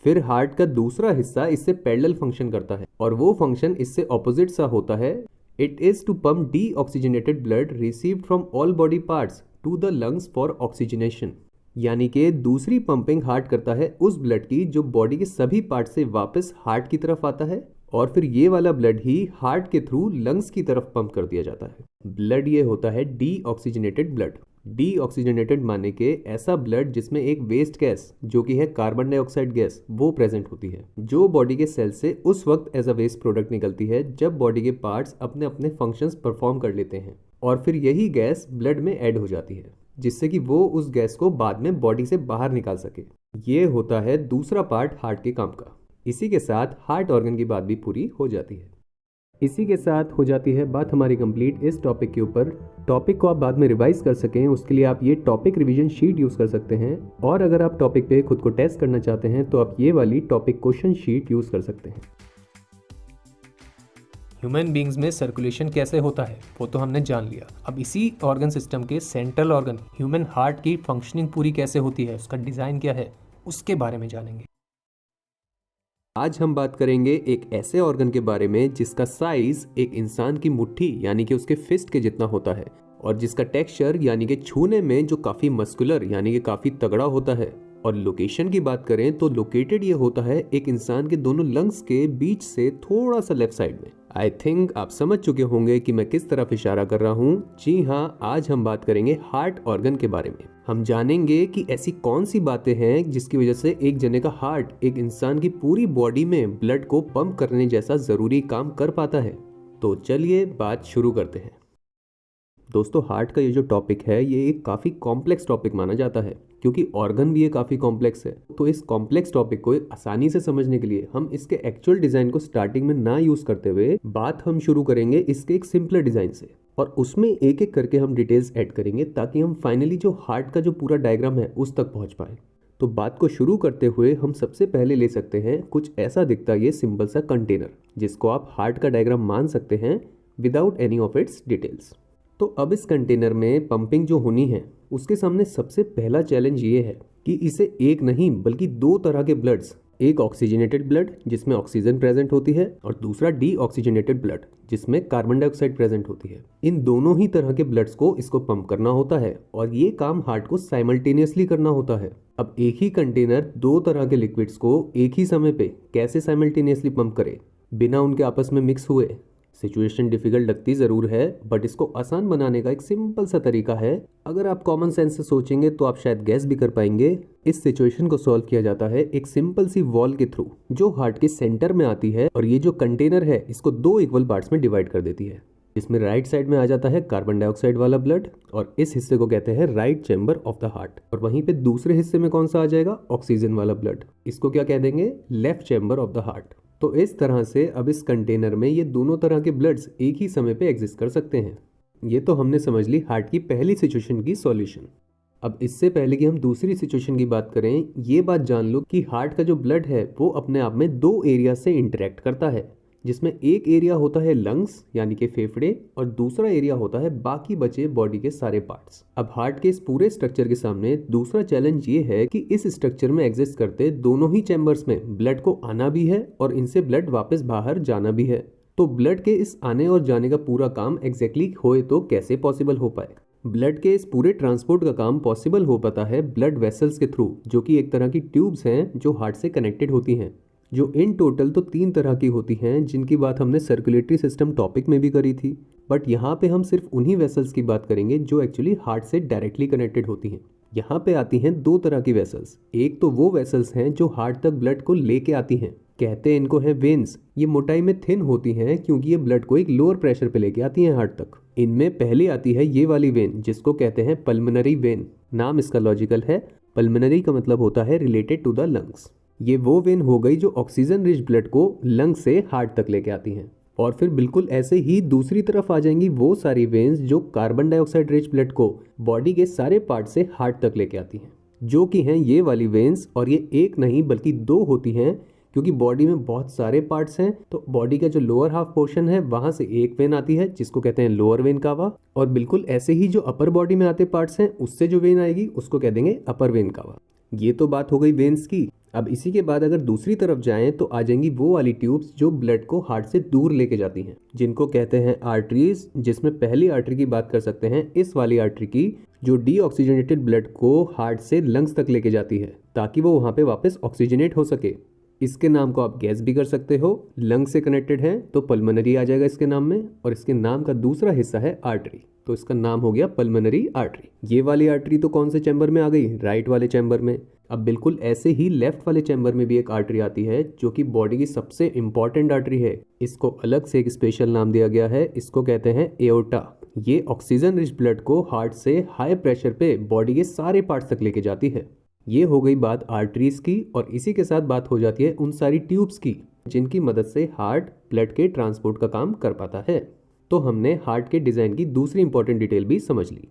फिर हार्ट का दूसरा हिस्सा इससे पैरेलल फंक्शन करता है और वो फंक्शन इससे ऑपोजिट सा होता है। It is to pump deoxygenated blood received from all body parts to the lungs for oxygenation. यानी कि दूसरी पंपिंग हार्ट करता है उस ब्लड की जो बॉडी के सभी पार्ट से वापस हार्ट की तरफ आता है और फिर ये वाला ब्लड ही हार्ट के थ्रू लंग्स की तरफ पंप कर दिया जाता है। ब्लड ये होता है डीऑक्सीजनेटेड ब्लड। डीऑक्सीजनेटेड माने के ऐसा ब्लड जिसमें एक वेस्ट गैस जो कि है कार्बन डाइऑक्साइड गैस वो प्रेजेंट होती है, जो बॉडी के सेल से उस वक्त एज अ वेस्ट प्रोडक्ट निकलती है जब बॉडी के पार्ट्स अपने अपने फंक्शंस परफॉर्म कर लेते हैं और फिर यही गैस ब्लड में ऐड हो जाती है जिससे कि वो उस गैस को बाद में बॉडी से बाहर निकाल सके। ये होता है दूसरा पार्ट हार्ट के काम का। इसी के साथ हार्ट ऑर्गन की बात भी पूरी हो जाती है। इसी के साथ हो जाती है बात हमारी कंप्लीट इस टॉपिक के ऊपर। टॉपिक को आप बाद में रिवाइज कर सकें उसके लिए आप ये टॉपिक रिवीजन शीट यूज़ कर सकते हैं और अगर आप टॉपिक पे खुद को टेस्ट करना चाहते हैं तो आप ये वाली टॉपिक क्वेश्चन शीट यूज़ कर सकते हैं। ह्यूमन बींग्स में सर्कुलेशन कैसे होता है वो तो हमने जान लिया। अब इसी ऑर्गन सिस्टम के सेंट्रल ऑर्गन ह्यूमन हार्ट की फंक्शनिंग पूरी कैसे होती है, उसका डिज़ाइन क्या है, उसके बारे में जानेंगे। आज हम बात करेंगे एक ऐसे ऑर्गन के बारे में जिसका साइज एक इंसान की मुट्ठी यानी कि उसके फिस्ट के जितना होता है और जिसका टेक्सचर यानी कि छूने में जो काफ़ी मस्कुलर यानी कि काफ़ी तगड़ा होता है। और लोकेशन की बात करें तो लोकेटेड ये होता है एक इंसान के दोनों लंग्स के बीच से थोड़ा सा लेफ्ट साइड में। आई थिंक आप समझ चुके होंगे कि मैं किस तरफ इशारा कर रहा हूँ। जी हाँ, आज हम बात करेंगे हार्ट ऑर्गन के बारे में। हम जानेंगे कि ऐसी कौन सी बातें हैं जिसकी वजह से एक जने का हार्ट एक इंसान की पूरी बॉडी में ब्लड को पंप करने जैसा जरूरी काम कर पाता है। तो चलिए बात शुरू करते हैं। दोस्तों, हार्ट का ये जो टॉपिक है ये एक काफ़ी कॉम्प्लेक्स टॉपिक माना जाता है क्योंकि ऑर्गन भी ये काफ़ी कॉम्प्लेक्स है। तो इस कॉम्प्लेक्स टॉपिक को आसानी से समझने के लिए हम इसके एक्चुअल डिज़ाइन को स्टार्टिंग में ना यूज़ करते हुए बात हम शुरू करेंगे इसके एक सिंपलर डिज़ाइन से और उसमें एक एक करके हम डिटेल्स ऐड करेंगे ताकि हम फाइनली जो हार्ट का जो पूरा डायग्राम है उस तक पहुँच पाए। तो बात को शुरू करते हुए हम सबसे पहले ले सकते हैं कुछ ऐसा दिखता ये सिंपल सा कंटेनर जिसको आप हार्ट का डायग्राम मान सकते हैं without any of its details. तो अब इस कंटेनर में पंपिंग जो होनी है उसके सामने सबसे पहला चैलेंज ये है कि इसे एक नहीं बल्कि दो तरह के ब्लड्स, एक ऑक्सीजनेटेड ब्लड जिसमें ऑक्सीजन प्रेजेंट होती है और दूसरा डीऑक्सीजनेटेड ब्लड जिसमें कार्बन डाइऑक्साइड प्रेजेंट होती है, इन दोनों ही तरह के ब्लड्स को इसको पंप करना होता है और ये काम हार्ट को साइमल्टेनियसली करना होता है। अब एक ही कंटेनर दो तरह के लिक्विड्स को एक ही समय पे कैसे साइमल्टेनियसली पंप करे बिना उनके आपस में मिक्स हुए। सिचुएशन डिफिकल्ट लगती ज़रूर है बट इसको आसान बनाने का एक सिंपल सा तरीका है। अगर आप कॉमन सेंस से सोचेंगे तो आप शायद गैस भी कर पाएंगे। इस सिचुएशन को सॉल्व किया जाता है एक सिंपल सी वॉल के थ्रू जो हार्ट के सेंटर में आती है और ये जो कंटेनर है इसको दो इक्वल पार्ट्स में डिवाइड कर देती है। इसमें राइट साइड में आ जाता है कार्बन डाइऑक्साइड वाला ब्लड और इस हिस्से को कहते हैं right chamber of the heart और वहीं पे दूसरे हिस्से में कौन सा आ जाएगा, ऑक्सीजन वाला ब्लड, इसको क्या कह देंगे, left chamber of the heart. तो इस तरह से अब इस कंटेनर में ये दोनों तरह के ब्लड्स एक ही समय पे एग्जिस्ट कर सकते हैं। ये तो हमने समझ ली हार्ट की पहली सिचुएशन की सॉल्यूशन। अब इससे पहले कि हम दूसरी सिचुएशन की बात करें, ये बात जान लो कि हार्ट का जो ब्लड है वो अपने आप में दो एरिया से इंटरेक्ट करता है, जिसमें एक एरिया होता है लंग्स यानी कि फेफड़े और दूसरा एरिया होता है बाकी बचे बॉडी के सारे पार्ट्स। अब हार्ट के इस पूरे स्ट्रक्चर के सामने दूसरा चैलेंज ये है कि इस स्ट्रक्चर में एग्जिस्ट करते दोनों ही चैम्बर्स में ब्लड को आना भी है और इनसे ब्लड वापस बाहर जाना भी है। तो ब्लड के इस आने और जाने का पूरा काम एग्जैक्टली होए तो कैसे पॉसिबल हो पाए। ब्लड के इस पूरे ट्रांसपोर्ट का काम पॉसिबल हो पाता है ब्लड वेसल्स के थ्रू, जो कि एक तरह की ट्यूब्स हैं जो हार्ट से कनेक्टेड होती हैं, जो इन टोटल तो 3 तरह की होती हैं जिनकी बात हमने सर्कुलेटरी सिस्टम टॉपिक में भी करी थी। बट यहाँ पे हम सिर्फ उन्हीं वेसल्स की बात करेंगे जो एक्चुअली हार्ट से डायरेक्टली कनेक्टेड होती हैं। यहाँ पे आती हैं 2 तरह की वेसल्स। एक तो वो वेसल्स हैं जो हार्ट तक ब्लड को लेके आती हैं, कहते हैं इनको है वेन्स। ये मोटाई में थिन होती हैं क्योंकि ये ब्लड को एक लोअर प्रेशर पे लेके आती हैं हार्ट तक। इनमें पहले आती है ये वाली वेन जिसको कहते हैं पल्मोनरी वेन। नाम इसका लॉजिकल है, पल्मोनरी का मतलब होता है रिलेटेड टू द लंग्स। ये वो वेन हो गई जो ऑक्सीजन रिच ब्लड को लंग से हार्ट तक लेके आती हैं। और फिर बिल्कुल ऐसे ही दूसरी तरफ आ जाएंगी वो सारी वेन्स जो कार्बन डाइऑक्साइड रिच ब्लड को बॉडी के सारे पार्ट से हार्ट तक लेके आती हैं, जो कि हैं ये वाली वेन्स। और ये एक नहीं बल्कि दो होती हैं, क्योंकि बॉडी में बहुत सारे पार्ट्स हैं। तो बॉडी का जो लोअर हाफ पोर्शन है वहां से एक वेन आती है जिसको कहते हैं लोअर वेन कावा, और बिल्कुल ऐसे ही जो अपर बॉडी में आते पार्ट्स हैं उससे जो वेन आएगी उसको कह देंगे अपर वेन कावा। ये तो बात हो गई वेन्स की। अब इसी के बाद अगर दूसरी तरफ जाएं तो आ जाएंगी वो वाली ट्यूब्स जो ब्लड को हार्ट से दूर लेके जाती हैं, जिनको कहते हैं आर्टरीज। जिसमें पहली आर्टरी की बात कर सकते हैं इस वाली आर्टरी की, जो डीऑक्सीजनेटेड ब्लड को हार्ट से लंग्स तक लेके जाती है ताकि वो वहां पे वापस ऑक्सीजनेट हो सके। इसके नाम को आप गैस भी कर सकते हो। लंग से कनेक्टेड है तो पल्मोनरी आ जाएगा इसके नाम में, और इसके नाम का दूसरा हिस्सा है आर्टरी, तो इसका नाम हो गया पल्मोनरी आर्टरी। ये वाली आर्टरी तो कौन से चैम्बर में आ गई? राइट वाले चैम्बर में। अब बिल्कुल ऐसे ही लेफ्ट वाले चैम्बर में भी एक आर्टरी आती है जो कि बॉडी की सबसे इंपॉर्टेंट आर्टरी है। इसको अलग से एक स्पेशल नाम दिया गया है, इसको कहते हैं एओर्टा। ये ऑक्सीजन रिच ब्लड को हार्ट से हाई प्रेशर पे बॉडी के सारे पार्ट्स तक लेके जाती है। ये हो गई बात आर्टरीज की, और इसी के साथ बात हो जाती है उन सारी ट्यूब्स की जिनकी मदद से हार्ट ब्लड के ट्रांसपोर्ट का काम कर पाता है। तो हमने हार्ट के डिजाइन की दूसरी इंपॉर्टेंट डिटेल भी समझ ली।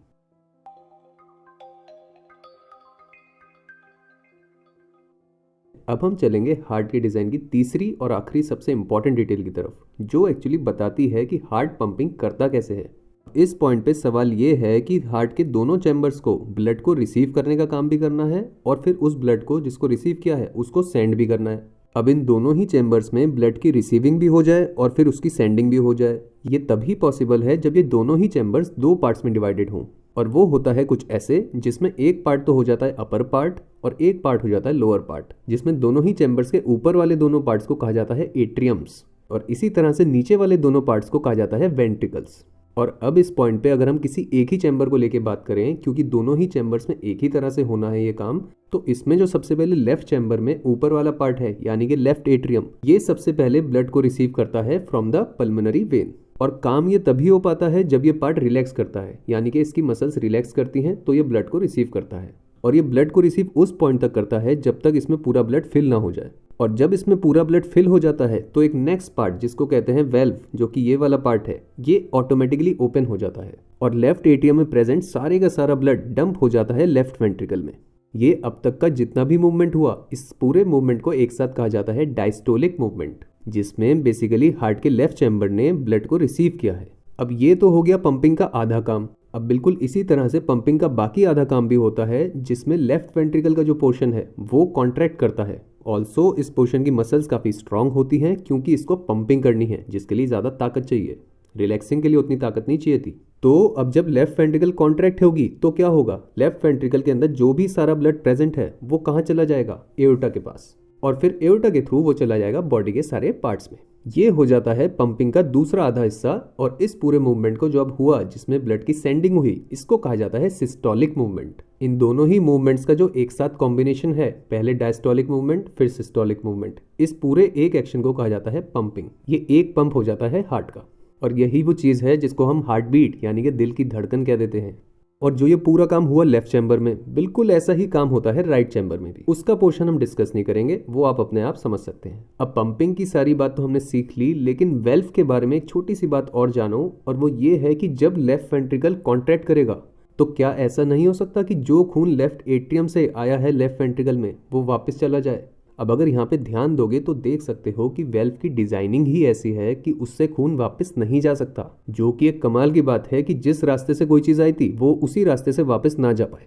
अब हम चलेंगे हार्ट के डिजाइन की तीसरी और आखिरी सबसे इंपॉर्टेंट डिटेल की तरफ, जो एक्चुअली बताती है कि हार्ट पंपिंग करता कैसे है। इस पॉइंट पे सवाल ये है कि हार्ट के दोनों चैम्बर्स को ब्लड को रिसीव करने का काम भी करना है, और फिर उस ब्लड को जिसको रिसीव किया है उसको सेंड भी करना है। अब इन दोनों ही चैम्बर्स में ब्लड की रिसीविंग भी हो जाए और फिर उसकी सेंडिंग भी हो जाए। ये तभी पॉसिबल है जब ये दोनों ही चैम्बर्स दो पार्ट्स में डिवाइडेड हों, और वो होता है कुछ ऐसे जिसमें एक पार्ट तो हो जाता है अपर पार्ट और एक पार्ट हो जाता है लोअर पार्ट, जिसमें दोनों ही चैम्बर्स के ऊपर वाले दोनों पार्ट्स को कहा जाता है एट्रियम्स, और इसी तरह से नीचे वाले दोनों पार्ट्स को कहा जाता है वेंट्रिकल्स। और अब इस पॉइंट पे अगर हम किसी एक ही चैम्बर को लेके बात करें, क्योंकि दोनों ही चैम्बर्स में एक ही तरह से होना है ये काम, तो इसमें जो सबसे पहले लेफ्ट चैम्बर में ऊपर वाला पार्ट है यानी कि लेफ्ट एट्रियम, ये सबसे पहले ब्लड को रिसीव करता है फ्रॉम द पल्मोनरी वेन। और काम ये तभी हो पाता है जब ये पार्ट रिलैक्स करता है, यानी कि इसकी मसल्स रिलैक्स करती हैं तो ये ब्लड को रिसीव करता है। और ये ब्लड को रिसीव उस पॉइंट तक करता है जब तक इसमें पूरा ब्लड फिल ना हो जाए। और जब इसमें पूरा ब्लड फिल हो जाता है तो एक नेक्स्ट पार्ट जिसको कहते हैं वेल्व, जो कि ये वाला पार्ट है, ये ऑटोमेटिकली ओपन हो जाता है और लेफ्ट एट्रियम में प्रेजेंट सारे का सारा ब्लड डंप हो जाता है लेफ्ट वेंट्रिकल में। ये अब तक का जितना भी मूवमेंट हुआ, इस पूरे मूवमेंट को एक साथ कहा जाता है डायस्टोलिक मूवमेंट, जिसमें बेसिकली हार्ट के लेफ्ट चैम्बर ने ब्लड को रिसीव किया है। अब ये तो हो गया पंपिंग का आधा काम। अब बिल्कुल इसी तरह से पंपिंग का बाकी आधा काम भी होता है, जिसमें लेफ्ट वेंट्रिकल का जो पोर्शन है वो कॉन्ट्रैक्ट करता है। ऑल्सो इस पोर्शन की मसल्स काफ़ी स्ट्रांग होती हैं क्योंकि इसको पंपिंग करनी है, जिसके लिए ज़्यादा ताकत चाहिए। रिलैक्सिंग के लिए उतनी ताकत नहीं चाहिए थी। तो अब जब लेफ्ट वेंट्रिकल कॉन्ट्रैक्ट होगी तो क्या होगा? लेफ्ट वेंट्रिकल के अंदर जो भी सारा ब्लड प्रेजेंट है वो कहाँ चला जाएगा? एओर्टा के पास, और फिर एओर्टा के थ्रू वो चला जाएगा बॉडी के सारे पार्ट्स में। ये हो जाता है पंपिंग का दूसरा आधा हिस्सा। और इस पूरे मूवमेंट को जो अब हुआ जिसमें ब्लड की सेंडिंग हुई, इसको कहा जाता है सिस्टोलिक मूवमेंट। इन दोनों ही मूवमेंट्स का जो एक साथ कॉम्बिनेशन है, पहले डायस्टोलिक मूवमेंट फिर सिस्टोलिक मूवमेंट, इस पूरे एक एक्शन को कहा जाता है पंपिंग। ये एक पंप हो जाता है हार्ट का, और यही वो चीज़ है जिसको हम हार्ट बीट यानी कि दिल की धड़कन कह देते हैं। और जो ये पूरा काम हुआ लेफ्ट चैम्बर में, बिल्कुल ऐसा ही काम होता है राइट चैम्बर में भी। उसका पोर्शन हम डिस्कस नहीं करेंगे, वो आप अपने आप समझ सकते हैं। अब पंपिंग की सारी बात तो हमने सीख ली, लेकिन वेल्व के बारे में एक छोटी सी बात और जानो, और वो ये है कि जब लेफ्ट वेंट्रिकल कॉन्ट्रैक्ट करेगा तो क्या ऐसा नहीं हो सकता कि जो खून लेफ्ट एट्रियम से आया है लेफ्ट वेंट्रिकल में वो वापस चला जाए? अब अगर यहाँ पे ध्यान दोगे तो देख सकते हो कि वेल्व की डिजाइनिंग ही ऐसी है कि उससे खून वापस नहीं जा सकता, जो कि एक कमाल की बात है कि जिस रास्ते से कोई चीज आई थी वो उसी रास्ते से वापस ना जा पाए।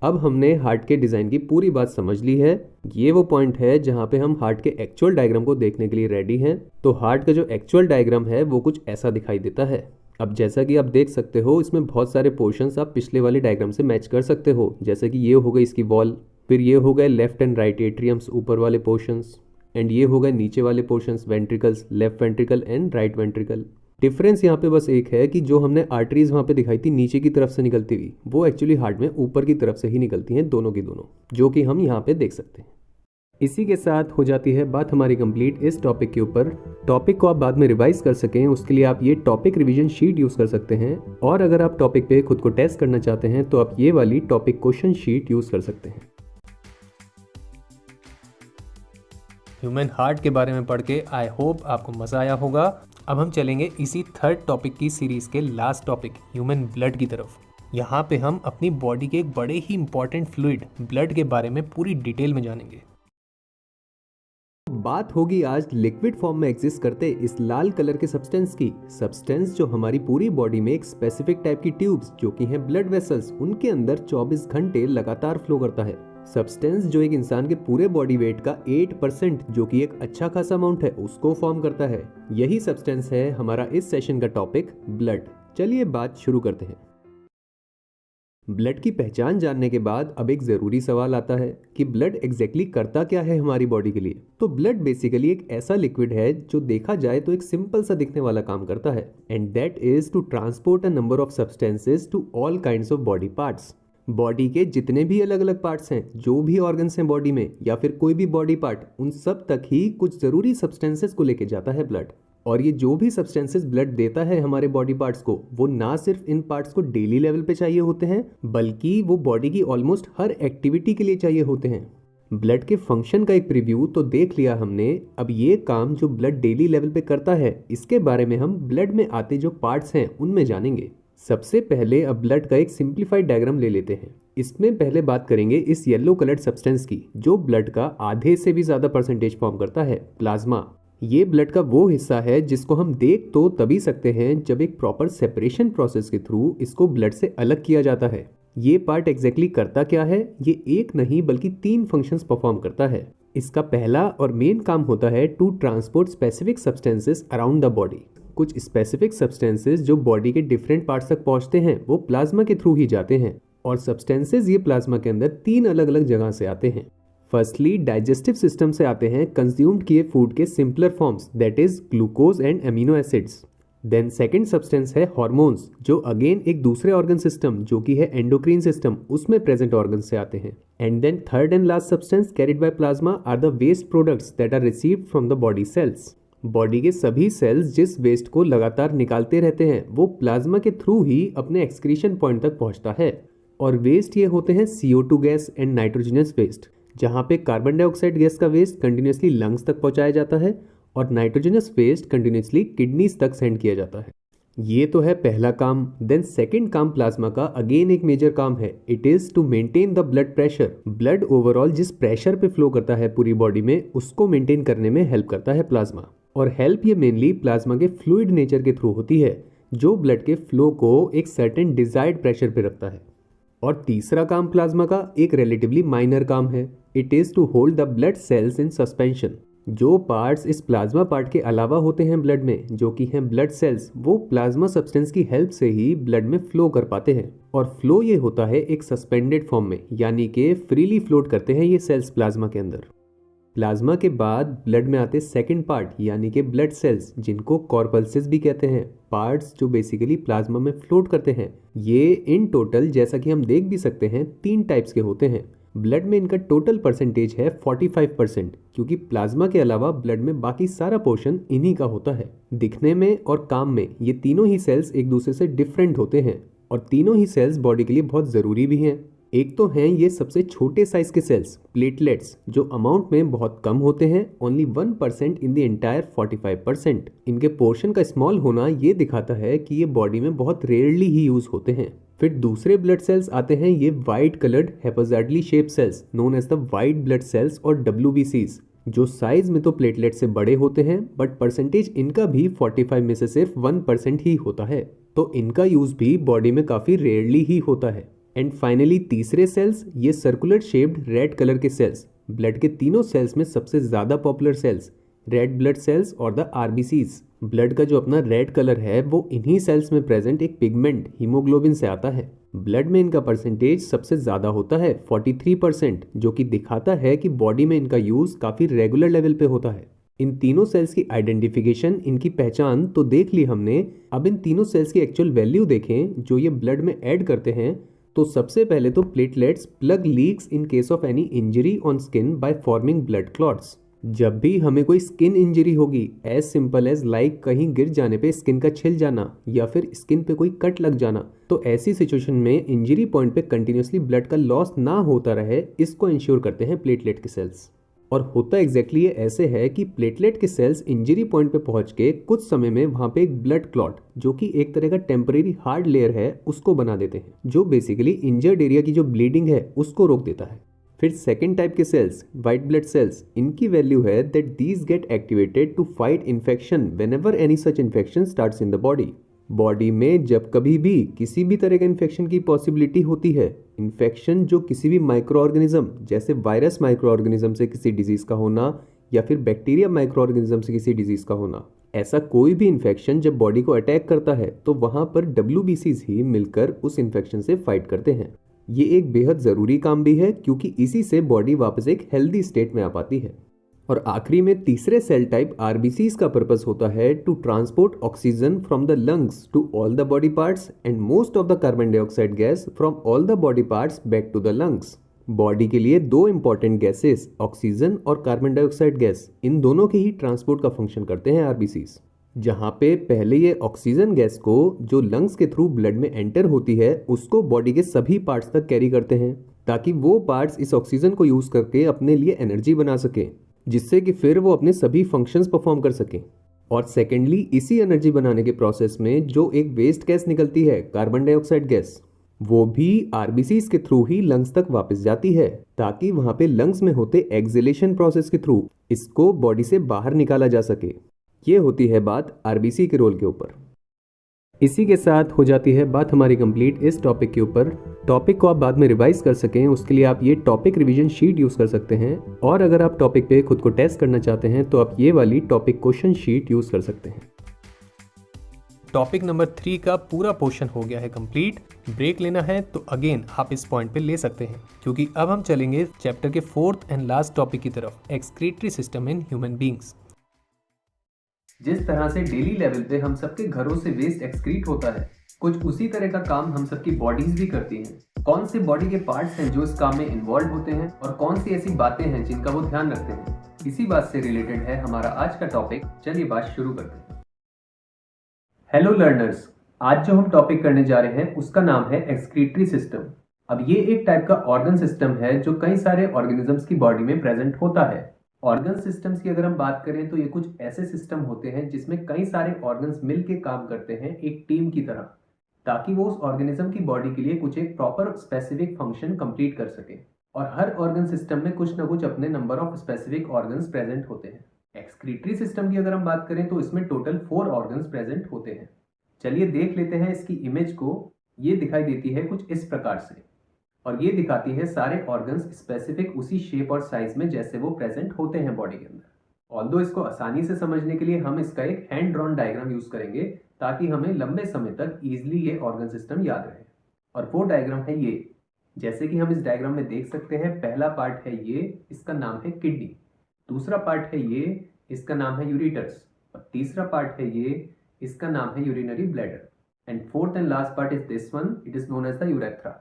अब हमने हार्ट के डिजाइन की पूरी बात समझ ली है। ये वो पॉइंट है जहाँ पे हम हार्ट के एक्चुअल डायग्राम को देखने के लिए रेडी हैं। तो हार्ट का जो एक्चुअल डायग्राम है वो कुछ ऐसा दिखाई देता है। अब जैसा कि आप देख सकते हो, इसमें बहुत सारे पोर्शंस आप पिछले वाले डायग्राम से मैच कर सकते हो, जैसे कि ये हो गई इसकी वॉल, फिर ये हो गए लेफ्ट एंड राइट एट्रियम्स ऊपर वाले पोर्शंस, एंड ये हो गए नीचे वाले portions ventricles, left ventricle and right ventricle. Difference यहाँ पे बस एक है कि जो हमने आर्टरीज वहाँ पे दिखाई थी नीचे की तरफ से निकलती हुई, वो एक्चुअली हार्ट में ऊपर की तरफ से ही निकलती हैं, दोनों की दोनों, जो कि हम यहाँ पे देख सकते हैं। इसी के साथ हो जाती है बात हमारी कंप्लीट इस टॉपिक के ऊपर। टॉपिक को आप बाद में रिवाइज कर सकें उसके लिए आप ये टॉपिक रिवीजन शीट यूज़ कर सकते हैं, और अगर आप टॉपिक पे खुद को टेस्ट करना चाहते हैं तो आप ये वाली टॉपिक क्वेश्चन शीट यूज़ कर सकते हैं। ह्यूमन हार्ट के बारे में पढ़ के आई होप आपको मजा आया होगा। अब हम चलेंगे इसी थर्ड टॉपिक की सीरीज के लास्ट टॉपिक ह्यूमन ब्लड की तरफ। यहाँ पे हम अपनी बॉडी के एक बड़े ही इंपॉर्टेंट फ्लूइड ब्लड के बारे में पूरी डिटेल में जानेंगे। बात होगी आज लिक्विड फॉर्म में एग्जिस्ट करते इस लाल कलर के सब्सटेंस की। सब्सटेंस जो हमारी पूरी बॉडी में एक स्पेसिफिक टाइप की ट्यूब्स जो कि हैं ब्लड वेसल्स, उनके अंदर 24 घंटे लगातार फ्लो करता है। सब्सटेंस जो एक इंसान के पूरे बॉडी वेट का 8% जो कि एक अच्छा खासा अमाउंट है उसको फॉर्म करता है। यही सब्सटेंस है हमारा इस सेशन का टॉपिक ब्लड। चलिए बात शुरू करते हैं। ब्लड की पहचान जानने के बाद अब एक जरूरी सवाल आता है कि ब्लड एग्जैक्टली करता क्या है हमारी बॉडी के लिए। तो ब्लड बेसिकली एक ऐसा लिक्विड है जो देखा जाए तो एक सिंपल सा दिखने वाला काम करता है, and that is to transport a number of substances to all kinds of body parts. Body के जितने भी अलग अलग पार्ट्स हैं, जो भी ऑर्गन्स हैं बॉडी में या फिर कोई भी बॉडी पार्ट, उन सब तक ही कुछ जरूरी सब्सटेंसेस को लेके जाता है ब्लड। और ये जो भी सब्सटेंसेस ब्लड देता है हमारे बॉडी पार्ट्स को, वो ना सिर्फ इन पार्ट्स को डेली लेवल पे चाहिए होते हैं, बल्कि वो बॉडी की ऑलमोस्ट हर एक्टिविटी के लिए चाहिए होते हैं। ब्लड के फंक्शन का एक प्रीव्यू तो देख लिया हमने। अब ये काम जो ब्लड डेली लेवल पे करता है, इसके बारे में हम ब्लड में आते जो पार्ट्स हैं उनमें जानेंगे। सबसे पहले अब ब्लड का एक सिंप्लीफाइड डायग्राम ले लेते हैं। इसमें पहले बात करेंगे इस येलो कलर्ड सब्सटेंस की जो ब्लड का आधे से भी ज्यादा परसेंटेज फॉर्म करता है, प्लाज्मा। ये ब्लड का वो हिस्सा है जिसको हम देख तो तभी सकते हैं जब एक प्रॉपर सेपरेशन प्रोसेस के थ्रू इसको ब्लड से अलग किया जाता है। ये पार्ट एग्जैक्टली करता क्या है? ये एक नहीं बल्कि 3 फंक्शंस परफॉर्म करता है। इसका पहला और मेन काम होता है to transport specific substances around the body. कुछ स्पेसिफिक सब्सटेंसेस जो बॉडी के डिफरेंट पार्ट्स तक पहुंचते हैं वो प्लाज्मा के थ्रू ही जाते हैं, और सब्सटेंसेस ये प्लाज्मा के अंदर 3 अलग अलग जगह से आते हैं। फर्स्टली डाइजेस्टिव सिस्टम से आते हैं कंज्यूम्ड किए फूड के simpler forms, that is glucose and amino acids. Then second substance है हार्मोन्स, जो अगेन एक दूसरे ऑर्गन सिस्टम जो कि है एंडोक्रीन सिस्टम, उसमें प्रेजेंट ऑर्गन से आते हैं। And then third and last substance carried by plasma are the waste products that are received from the body cells. Body के सभी सेल्स जिस वेस्ट को लगातार निकालते रहते हैं वो प्लाज्मा के थ्रू ही अपने एक्सक्रीशन पॉइंट तक पहुंचता है। और वेस्ट ये होते हैं CO2 gas and nitrogenous waste, जहाँ पे कार्बन डाइऑक्साइड गैस का वेस्ट कंटिन्यूसली लंग्स तक पहुंचाया जाता है और नाइट्रोजनस वेस्ट कंटिन्यूसली किडनीज तक सेंड किया जाता है। ये तो है पहला काम। देन सेकंड काम प्लाज्मा का अगेन एक मेजर काम है, it is to maintain the blood pressure. Blood overall जिस प्रेशर पे फ्लो करता है पूरी बॉडी में, उसको मेंटेन करने में हेल्प करता है प्लाज्मा। और हेल्प ये मेनली प्लाज्मा के फ्लूइड नेचर के थ्रू होती है, जो ब्लड के फ्लो को एक सर्टेन डिजायर्ड प्रेशर पे रखता है। और तीसरा काम प्लाज्मा का एक रिलेटिवली माइनर काम है, it is to hold the blood cells in suspension. जो पार्ट्स इस प्लाज्मा पार्ट के अलावा होते हैं ब्लड में, जो कि हैं ब्लड सेल्स, वो प्लाज्मा सब्सटेंस की हेल्प से ही ब्लड में फ्लो कर पाते हैं। और फ्लो ये होता है एक सस्पेंडेड फॉर्म में, यानी कि फ्रीली फ्लोट करते हैं ये सेल्स प्लाज्मा के अंदर। प्लाज्मा के बाद ब्लड में आते सेकंड पार्ट यानी कि ब्लड सेल्स, जिनको कॉर्पल्सेस भी कहते हैं, पार्ट्स जो बेसिकली प्लाज्मा में फ्लोट करते हैं। ये इन टोटल, जैसा कि हम देख भी सकते हैं, 3 टाइप्स के होते हैं। ब्लड में इनका टोटल परसेंटेज है 45%, क्योंकि प्लाज्मा के अलावा ब्लड में बाकी सारा पोर्शन इन्हीं का होता है। दिखने में और काम में ये तीनों ही सेल्स एक दूसरे से डिफरेंट होते हैं, और तीनों ही सेल्स बॉडी के लिए बहुत ज़रूरी भी हैं। एक तो हैं ये सबसे छोटे साइज के सेल्स, प्लेटलेट्स, जो अमाउंट में बहुत कम होते हैं, ओनली 1% इन द एंटायर 45%। इनके पोर्शन का स्मॉल होना ये दिखाता है कि ये बॉडी में बहुत रेयरली ही यूज होते हैं। फिर दूसरे ब्लड सेल्स आते हैं ये वाइट कलर्ड हेपाज़ाइडली shape cells known as the white blood cells और WBCs, जो साइज में तो प्लेटलेट से बड़े होते हैं, बट परसेंटेज इनका भी 45 में से सिर्फ 1% ही होता है, तो इनका यूज भी बॉडी में काफी रेयरली ही होता है। एंड फाइनली तीसरे सेल्स, ये सर्कुलर शेप्ड रेड कलर के सेल्स, ब्लड के तीनों सेल्स में सबसे ज्यादा popular cells, red blood cells और द RBCs। ब्लड का जो अपना रेड कलर है वो इन्हीं सेल्स में प्रेजेंट एक पिगमेंट हीमोग्लोबिन से आता है। ब्लड में इनका परसेंटेज सबसे ज्यादा होता है 43%, जो कि दिखाता है कि बॉडी में इनका यूज काफी रेगुलर लेवल पे होता है। इन तीनों सेल्स की आइडेंटिफिकेशन, इनकी पहचान तो देख ली हमने। अब इन तीनों सेल्स की एक्चुअल वैल्यू देखें जो ये ब्लड में ऐड करते हैं। तो सबसे पहले तो platelets plug leaks in case of any injury on skin by forming blood clots. जब भी हमें कोई स्किन इंजरी होगी, एज सिंपल एज लाइक कहीं गिर जाने पे स्किन का छिल जाना या फिर स्किन पे कोई कट लग जाना, तो ऐसी सिचुएशन में इंजरी पॉइंट पे कंटिन्यूसली ब्लड का लॉस ना होता रहे, इसको इंश्योर करते हैं प्लेटलेट के सेल्स। और होता एग्जैक्टली ये ऐसे है कि प्लेटलेट के सेल्स इंजरी पॉइंट पे पहुंच के कुछ समय में वहां पे एक ब्लड क्लॉट, जो कि एक तरह का टेम्परेरी हार्ड लेयर है, उसको बना देते हैं, जो बेसिकली इंजर्ड एरिया की जो ब्लीडिंग है उसको रोक देता है। फिर सेकेंड टाइप के सेल्स, वाइट ब्लड सेल्स, इनकी वैल्यू है that these get activated to fight infection whenever any such infection starts in the body. Body में जब कभी भी किसी भी तरह के इन्फेक्शन की पॉसिबिलिटी होती है, इन्फेक्शन जो किसी भी माइक्रो ऑर्गेनिज्म जैसे वायरस माइक्रो ऑर्गेनिज्म से किसी डिजीज का होना या फिर बैक्टीरिया माइक्रो ऑर्गेनिज्म से किसी डिजीज का होना, ऐसा कोई भी इन्फेक्शन जब बॉडी को अटैक करता है तो वहां पर WBCs ही मिलकर उस इन्फेक्शन से फाइट करते हैं। ये एक बेहद ज़रूरी काम भी है क्योंकि इसी से बॉडी वापस एक हेल्दी स्टेट में आ पाती है। और आखिरी में तीसरे सेल टाइप RBCs का पर्पस होता है to transport oxygen from the lungs to all the body parts and most of the carbon dioxide gas from all the body parts back to the lungs. Body के लिए दो important gases, oxygen और carbon dioxide gas, इन दोनों के ही transport का function करते हैं RBCs। जहाँ पे पहले ये ऑक्सीजन गैस को जो लंग्स के थ्रू ब्लड में एंटर होती है उसको बॉडी के सभी पार्ट्स तक कैरी करते हैं ताकि वो पार्ट्स इस ऑक्सीजन को यूज़ करके अपने लिए एनर्जी बना सकें, जिससे कि फिर वो अपने सभी फंक्शंस परफॉर्म कर सकें। और सेकेंडली, इसी एनर्जी बनाने के प्रोसेस में जो एक वेस्ट गैस निकलती है, कार्बन डाइऑक्साइड गैस, वो भी RBCs के थ्रू ही लंग्स तक वापस जाती है ताकि वहाँ पे लंग्स में होते एक्सेलेशन प्रोसेस के थ्रू इसको बॉडी से बाहर निकाला जा सके। ये होती है बात RBC के रोल के ऊपर। इसी के साथ हो जाती है बात हमारी कंप्लीट इस टॉपिक के ऊपर। टॉपिक को आप बाद में रिवाइज कर सकें उसके लिए आप ये टॉपिक रिवीजन शीट यूज़ कर सकते हैं, और अगर आप टॉपिक पे खुद को टेस्ट करना चाहते हैं तो आप ये वाली टॉपिक क्वेश्चन शीट यूज़ कर सकते हैं। टॉपिक नंबर 3 का पूरा पोर्शन हो गया है कंप्लीट। ब्रेक लेना है तो अगेन आप इस पॉइंट पे ले सकते हैं, क्योंकि अब हम चलेंगे चैप्टर के 4th एंड लास्ट टॉपिक की तरफ, excretory system in human beings. जिस तरह से डेली लेवल पे हम सबके घरों से वेस्ट एक्सक्रीट होता है, कुछ उसी तरह का काम हम सबकी बॉडीज भी करती हैं। कौन से बॉडी के पार्ट्स हैं जो इस काम में इन्वॉल्व होते हैं और कौन सी ऐसी बातें हैं जिनका वो ध्यान रखते हैं, इसी बात से रिलेटेड है हमारा आज का टॉपिक। चलिए बात शुरू करते हैं। हेलो लर्नर्स, आज जो हम टॉपिक करने जा रहे हैं उसका नाम है एक्सक्रीटरी सिस्टम। अब ये एक टाइप का ऑर्गन सिस्टम है जो कई सारे ऑर्गेनिजम्स की बॉडी में प्रेजेंट होता है। ऑर्गन सिस्टम्स की अगर हम बात करें तो ये कुछ ऐसे सिस्टम होते हैं जिसमें कई सारे ऑर्गन्स मिलके काम करते हैं एक टीम की तरह, ताकि वो उस ऑर्गेनिज्म की बॉडी के लिए कुछ एक प्रॉपर स्पेसिफिक फंक्शन कंप्लीट कर सके। और हर ऑर्गन सिस्टम में कुछ ना कुछ अपने number of specific organs present होते हैं। एक्सक्रीटरी सिस्टम की अगर हम बात करें तो इसमें टोटल 4 ऑर्गन्स प्रेजेंट होते हैं। चलिए देख लेते हैं इसकी इमेज को। ये दिखाई देती है कुछ इस प्रकार से, और ये दिखाती है सारे ऑर्गन्स स्पेसिफिक उसी शेप और साइज में जैसे वो प्रेजेंट होते हैं बॉडी के अंदर। ऑल्दो इसको आसानी से समझने के लिए हम इसका एक हैंड ड्रॉन डायग्राम यूज करेंगे ताकि हमें लंबे समय तक इजीली ये ऑर्गन सिस्टम याद रहे। और वो डायग्राम है ये, जैसे कि हम इस डायग्राम में देख सकते हैं। पहला पार्ट है ये, इसका नाम है किडनी। दूसरा पार्ट है ये, इसका नाम है यूरेटर्स। और तीसरा पार्ट है ये, इसका नाम है urinary bladder. And fourth and last part is this one, it is known as the urethra.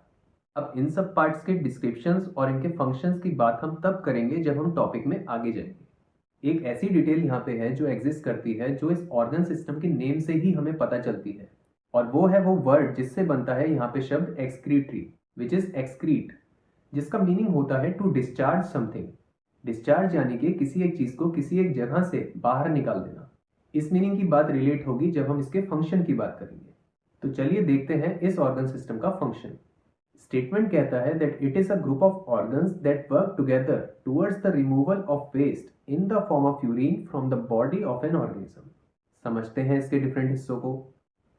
अब इन सब पार्ट्स के डिस्क्रिप्शंस और इनके फंक्शंस की बात हम तब करेंगे जब हम टॉपिक में आगे जाएंगे। एक ऐसी डिटेल यहाँ पे है जो एग्जिस्ट करती है, जो इस ऑर्गन सिस्टम के नेम से ही हमें पता चलती है, और वो है वो वर्ड जिससे बनता है यहाँ पे शब्द एक्सक्रीटरी, विच इज एक्सक्रीट, जिसका मीनिंग होता है टू डिस्चार्ज समथिंग। डिस्चार्ज यानी कि किसी एक चीज को किसी एक जगह से बाहर निकाल देना। इस मीनिंग की बात रिलेट होगी जब हम इसके फंक्शन की बात करेंगे। तो चलिए देखते हैं इस ऑर्गन सिस्टम का फंक्शन। स्टेटमेंट कहता है that it is a group of organs that work together towards the removal of waste in the form of urine from the body of an organism। समझते हैं इसके डिफरेंट हिस्सों को।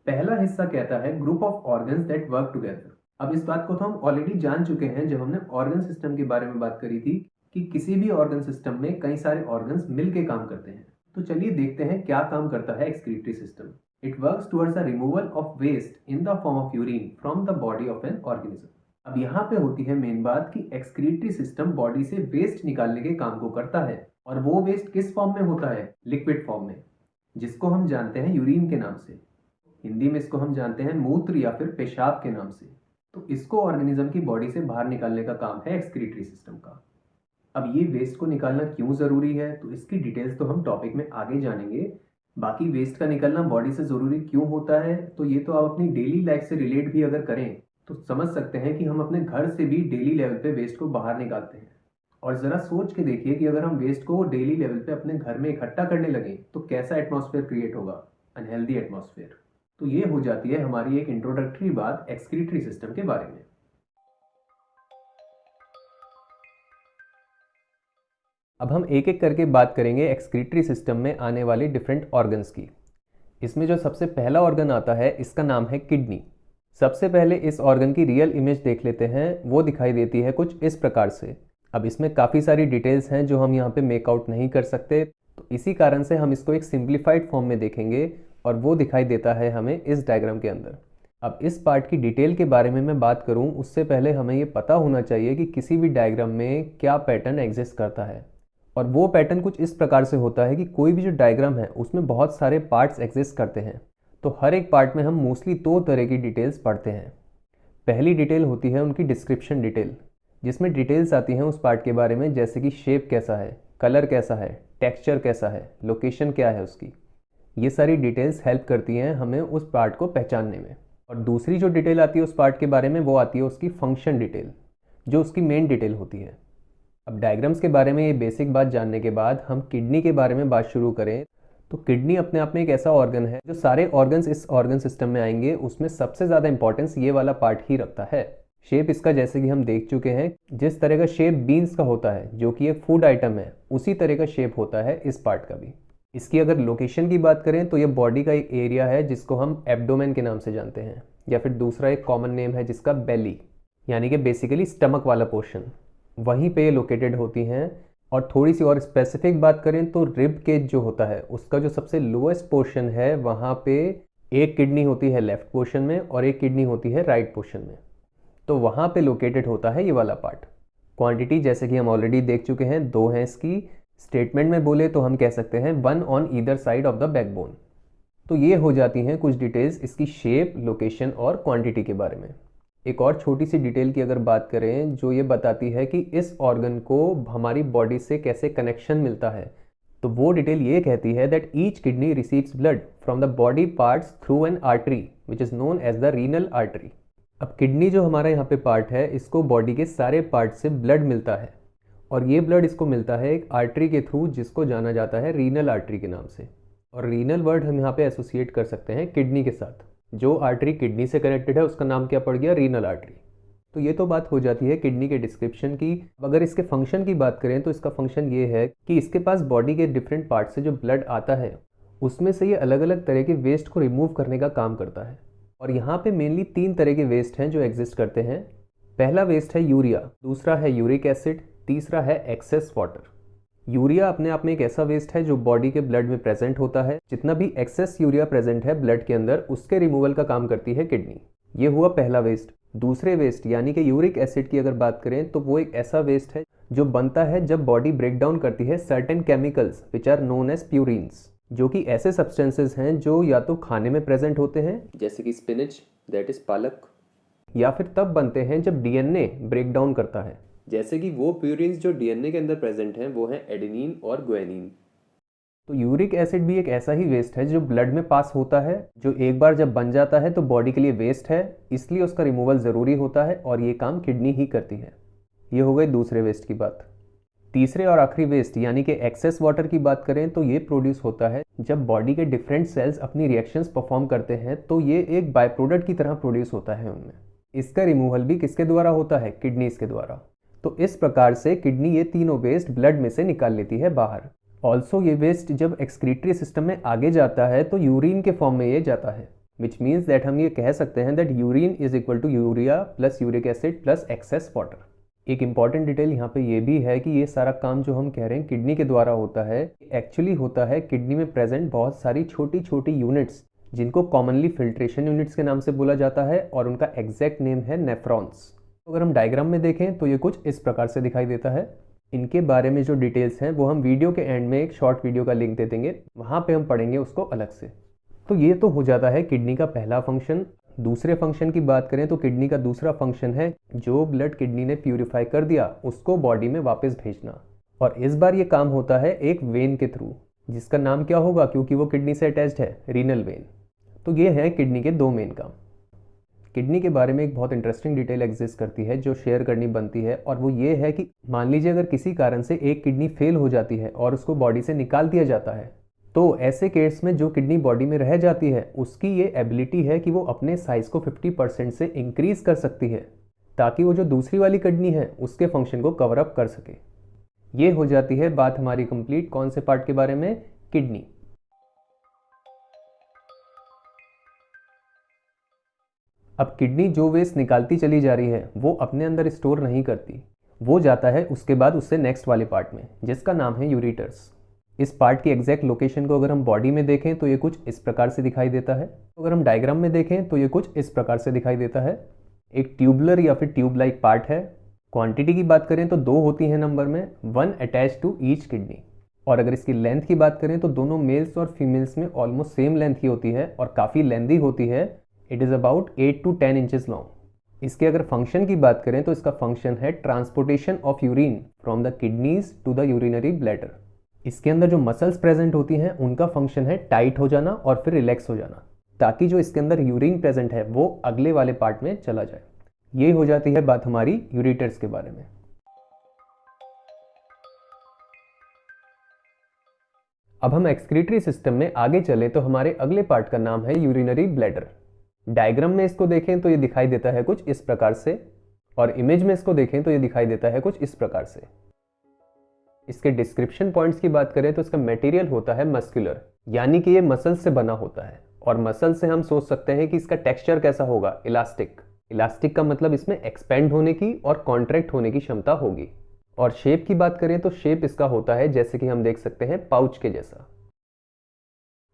पहला हिस्सा कहता है group of organs that work together। अब इस बात को तो हम ऑलरेडी जान चुके हैं जब हमने ऑर्गन सिस्टम के बारे में बात करी थी कि किसी भी ऑर्गन सिस्टम में कई सारे ऑर्गन्स मिलके काम करते हैं। तो चलिए देखते हैं क्या काम करता है excretory system. It works towards the removal of waste in the form of urine from the body of an organism। अब यहाँ पे होती है मेन बात कि एक्सक्रीटरी सिस्टम बॉडी से वेस्ट निकालने के काम को करता है, और वो वेस्ट किस फॉर्म में होता है? लिक्विड फॉर्म में, जिसको हम जानते हैं यूरिन के नाम से। हिंदी में इसको हम जानते हैं मूत्र या फिर पेशाब के नाम से। तो इसको ऑर्गेनिज्म की बॉडी से बाहर निकालने का काम है एक्सक्रीटरी सिस्टम का। अब ये वेस्ट को निकालना क्यों ज़रूरी है, तो इसकी डिटेल्स तो हम टॉपिक में आगे जानेंगे। बाकी वेस्ट का निकलना बॉडी से ज़रूरी क्यों होता है, तो ये तो आप अपनी डेली लाइफ से रिलेट भी अगर करें तो समझ सकते हैं कि हम अपने घर से भी डेली लेवल पे वेस्ट को बाहर निकालते हैं। और ज़रा सोच के देखिए कि अगर हम वेस्ट को डेली लेवल पे अपने घर में इकट्ठा करने लगे तो कैसा एटमॉस्फेयर क्रिएट होगा, अनहेल्दी एटमॉस्फेयर। तो ये हो जाती है हमारी एक इंट्रोडक्टरी बात एक्सक्रीटरी सिस्टम के बारे में। अब हम एक एक करके बात करेंगे एक्सक्रीटरी सिस्टम में आने वाले डिफरेंट ऑर्गन्स की। इसमें जो सबसे पहला ऑर्गन आता है इसका नाम है किडनी। सबसे पहले इस ऑर्गन की रियल इमेज देख लेते हैं। वो दिखाई देती है कुछ इस प्रकार से। अब इसमें काफ़ी सारी डिटेल्स हैं जो हम यहाँ पे मेकआउट नहीं कर सकते, तो इसी कारण से हम इसको एक सिंप्लीफाइड फॉर्म में देखेंगे और वो दिखाई देता है हमें इस डायग्राम के अंदर। अब इस पार्ट की डिटेल के बारे में मैं बात करूँ उससे पहले हमें ये पता होना चाहिए कि किसी भी डायग्राम में क्या पैटर्न एग्जिस्ट करता है। और वो पैटर्न कुछ इस प्रकार से होता है कि कोई भी जो डायग्राम है उसमें बहुत सारे पार्ट्स एग्जिस्ट करते हैं। तो हर एक पार्ट में हम मोस्टली दो तरह की डिटेल्स पढ़ते हैं। पहली डिटेल होती है उनकी डिस्क्रिप्शन डिटेल, जिसमें डिटेल्स आती हैं उस पार्ट के बारे में, जैसे कि शेप कैसा है, कलर कैसा है, टेक्सचर कैसा है, लोकेशन क्या है उसकी। ये सारी डिटेल्स हेल्प करती हैं हमें उस पार्ट को पहचानने में। और दूसरी जो डिटेल आती है उस पार्ट के बारे में वो आती है उसकी फंक्शन डिटेल, जो उसकी मेन डिटेल होती है। अब डायग्राम्स के बारे में ये बेसिक बात जानने के बाद हम किडनी के बारे में बात शुरू करें तो किडनी अपने आप में एक ऐसा ऑर्गन है जो सारे ऑर्गन्स इस ऑर्गन सिस्टम में आएंगे उसमें सबसे ज़्यादा इंपॉर्टेंस ये वाला पार्ट ही रखता है। शेप इसका जैसे कि हम देख चुके हैं, जिस तरह का शेप बीन्स का होता है जो कि एक फूड आइटम है, उसी तरह का शेप होता है इस पार्ट का भी। इसकी अगर लोकेशन की बात करें तो ये बॉडी का एक एरिया है जिसको हम एब्डोमेन के नाम से जानते हैं, या फिर दूसरा एक कॉमन नेम है जिसका बेली, यानी कि बेसिकली स्टमक वाला पोर्शन, वहीं पे ये लोकेटेड होती हैं। और थोड़ी सी और स्पेसिफिक बात करें तो रिब केज जो होता है उसका जो सबसे लोएस्ट पोर्शन है वहाँ पे एक किडनी होती है लेफ्ट पोर्शन में और एक किडनी होती है राइट पोर्शन में, तो वहाँ पे लोकेटेड होता है ये वाला पार्ट। क्वांटिटी जैसे कि हम ऑलरेडी देख चुके हैं, दो हैं इसकी। स्टेटमेंट में बोले तो हम कह सकते हैं 1 on either side of the backbone. तो ये हो जाती हैं कुछ डिटेल्स इसकी शेप, लोकेशन और क्वांटिटी के बारे में। एक और छोटी सी डिटेल की अगर बात करें जो ये बताती है कि इस ऑर्गन को हमारी बॉडी से कैसे कनेक्शन मिलता है, तो वो डिटेल ये कहती है that each kidney receives blood from the body parts through an artery which is known as the renal artery. अब किडनी जो हमारा यहाँ पे पार्ट है इसको बॉडी के सारे पार्ट से ब्लड मिलता है और ये ब्लड इसको मिलता है एक आर्टरी के थ्रू जिसको जाना जाता है रीनल आर्टरी के नाम से। और रीनल वर्ड हम यहाँ पे एसोसिएट कर सकते हैं किडनी के साथ। जो आर्टरी किडनी से कनेक्टेड है उसका नाम क्या पड़ गया, रीनल आर्टरी। तो ये तो बात हो जाती है किडनी के डिस्क्रिप्शन की। अगर इसके फंक्शन की बात करें तो इसका फंक्शन ये है कि इसके पास बॉडी के डिफरेंट पार्ट से जो ब्लड आता है उसमें से ये अलग अलग तरह के वेस्ट को रिमूव करने का काम करता है। और यहाँ पे मेनली 3 तरह के वेस्ट हैं जो एग्जिस्ट करते हैं। पहला वेस्ट है यूरिया, दूसरा है यूरिक एसिड, तीसरा है एक्सेस वाटर। यूरिया अपने आप में एक ऐसा वेस्ट है जो बॉडी के ब्लड में प्रेजेंट होता है। जितना भी एक्सेस यूरिया प्रेजेंट है ब्लड के अंदर उसके रिमूवल का काम करती है किडनी। ये हुआ पहला वेस्ट। दूसरे वेस्ट यानी कि यूरिक एसिड की अगर बात करें तो वो एक ऐसा वेस्ट है जो बनता है जब बॉडी ब्रेक डाउन करती है certain chemicals which are known as purines, जो कि ऐसे सब्सटेंसेस हैं जो या तो खाने में प्रेजेंट होते हैं जैसे कि स्पिनच दैट इज पालक, या फिर तब बनते हैं जब डीएनए ब्रेक डाउन करता है, जैसे कि वो प्यूरिन्स जो डीएनए के अंदर प्रेजेंट हैं वो हैं एडेनिन और ग्वानिन। तो यूरिक एसिड भी एक ऐसा ही वेस्ट है जो ब्लड में पास होता है, जो एक बार जब बन जाता है तो बॉडी के लिए वेस्ट है, इसलिए उसका रिमूवल ज़रूरी होता है और ये काम किडनी ही करती है। ये हो गई दूसरे वेस्ट की बात। तीसरे और आखिरी वेस्ट यानी कि एक्सेस वाटर की बात करें तो ये प्रोड्यूस होता है जब बॉडी के डिफरेंट सेल्स अपनी रिएक्शंस परफॉर्म करते हैं, तो ये एक बाय प्रोडक्ट की तरह प्रोड्यूस होता है उनमें। इसका रिमूवल भी किसके द्वारा होता है, किडनीज के द्वारा। तो इस प्रकार से किडनी ये तीनों वेस्ट ब्लड में से निकाल लेती है बाहर। ऑल्सो ये वेस्ट जब एक्सक्रीटरी सिस्टम में आगे जाता है तो यूरिन के फॉर्म में ये जाता है, विच मीन्स दैट हम ये कह सकते हैं that urine is equal to urea plus uric acid plus excess water. एक इंपॉर्टेंट डिटेल यहाँ पे ये भी है कि ये सारा काम जो हम कह रहे हैं किडनी के द्वारा होता है, एक्चुअली होता है किडनी में प्रेजेंट बहुत सारी छोटी छोटी यूनिट्स जिनको कॉमनली फिल्ट्रेशन यूनिट्स के नाम से बोला जाता है और उनका एग्जैक्ट नेम है नेफ्रॉन्स। अगर हम डायग्राम में देखें तो ये कुछ इस प्रकार से दिखाई देता है। इनके बारे में जो डिटेल्स हैं वो हम वीडियो के एंड में एक शॉर्ट वीडियो का लिंक दे देंगे, वहाँ पे हम पढ़ेंगे उसको अलग से। तो ये तो हो जाता है किडनी का पहला फंक्शन। दूसरे फंक्शन की बात करें तो किडनी का दूसरा फंक्शन है जो ब्लड किडनी ने प्यूरिफाई कर दिया उसको बॉडी में वापस भेजना, और इस बार ये काम होता है एक वेन के थ्रू, जिसका नाम क्या होगा क्योंकि वो किडनी से अटैच्ड है, रीनल वेन। तो ये है किडनी के दो मेन काम। किडनी के बारे में एक बहुत इंटरेस्टिंग डिटेल एग्जिस्ट करती है जो शेयर करनी बनती है, और वो ये है कि मान लीजिए अगर किसी कारण से एक किडनी फेल हो जाती है और उसको बॉडी से निकाल दिया जाता है, तो ऐसे केस में जो किडनी बॉडी में रह जाती है उसकी ये एबिलिटी है कि वो अपने साइज को 50% से इंक्रीज कर सकती है, ताकि वो जो दूसरी वाली किडनी है उसके फंक्शन को कवर अप कर सके। ये हो जाती है बात हमारी कंप्लीट कौन से पार्ट के बारे में, किडनी। अब किडनी जो वेस्ट निकालती चली जा रही है वो अपने अंदर स्टोर नहीं करती, वो जाता है उसके बाद उससे नेक्स्ट वाले पार्ट में जिसका नाम है यूरेटर्स। इस पार्ट की एग्जैक्ट लोकेशन को अगर हम बॉडी में देखें तो ये कुछ इस प्रकार से दिखाई देता है, अगर हम डायग्राम में देखें तो ये कुछ इस प्रकार से दिखाई देता है। एक ट्यूबुलर या फिर ट्यूब लाइक पार्ट है। क्वांटिटी की बात करें तो 2 होती हैं नंबर में, 1 अटैच टू ईच किडनी। और अगर इसकी लेंथ की बात करें तो दोनों मेल्स और फीमेल्स में ऑलमोस्ट सेम लेंथ की होती है और काफ़ी लेंदी होती है। It is about 8 to 10 inches long. इसके अगर फंक्शन की बात करें तो इसका फंक्शन है transportation of urine from the kidneys to the urinary bladder. इसके अंदर जो मसल्स प्रेजेंट होती हैं उनका फंक्शन है टाइट हो जाना और फिर रिलैक्स हो जाना, ताकि जो इसके अंदर यूरिन प्रेजेंट है वो अगले वाले पार्ट में चला जाए। ये हो जाती है बात हमारी यूरेटर्स के बारे में। अब हम एक्सक्रीटरी सिस्टम में आगे चले तो हमारे अगले पार्ट का नाम है यूरिनरी ब्लैडर। डायग्राम में इसको देखें तो ये दिखाई देता है कुछ इस प्रकार से, और इमेज में इसको देखें तो ये दिखाई देता है कुछ इस प्रकार से। इसके डिस्क्रिप्शन पॉइंट्स की बात करें तो इसका मटेरियल होता है मस्कुलर, यानी कि ये मसल से बना होता है, और मसल से हम सोच सकते हैं कि इसका टेक्सचर कैसा होगा, इलास्टिक। इलास्टिक का मतलब इसमें एक्सपेंड होने की और कॉन्ट्रैक्ट होने की क्षमता होगी। और शेप की बात करें तो शेप इसका होता है जैसे कि हम देख सकते हैं पाउच के जैसा।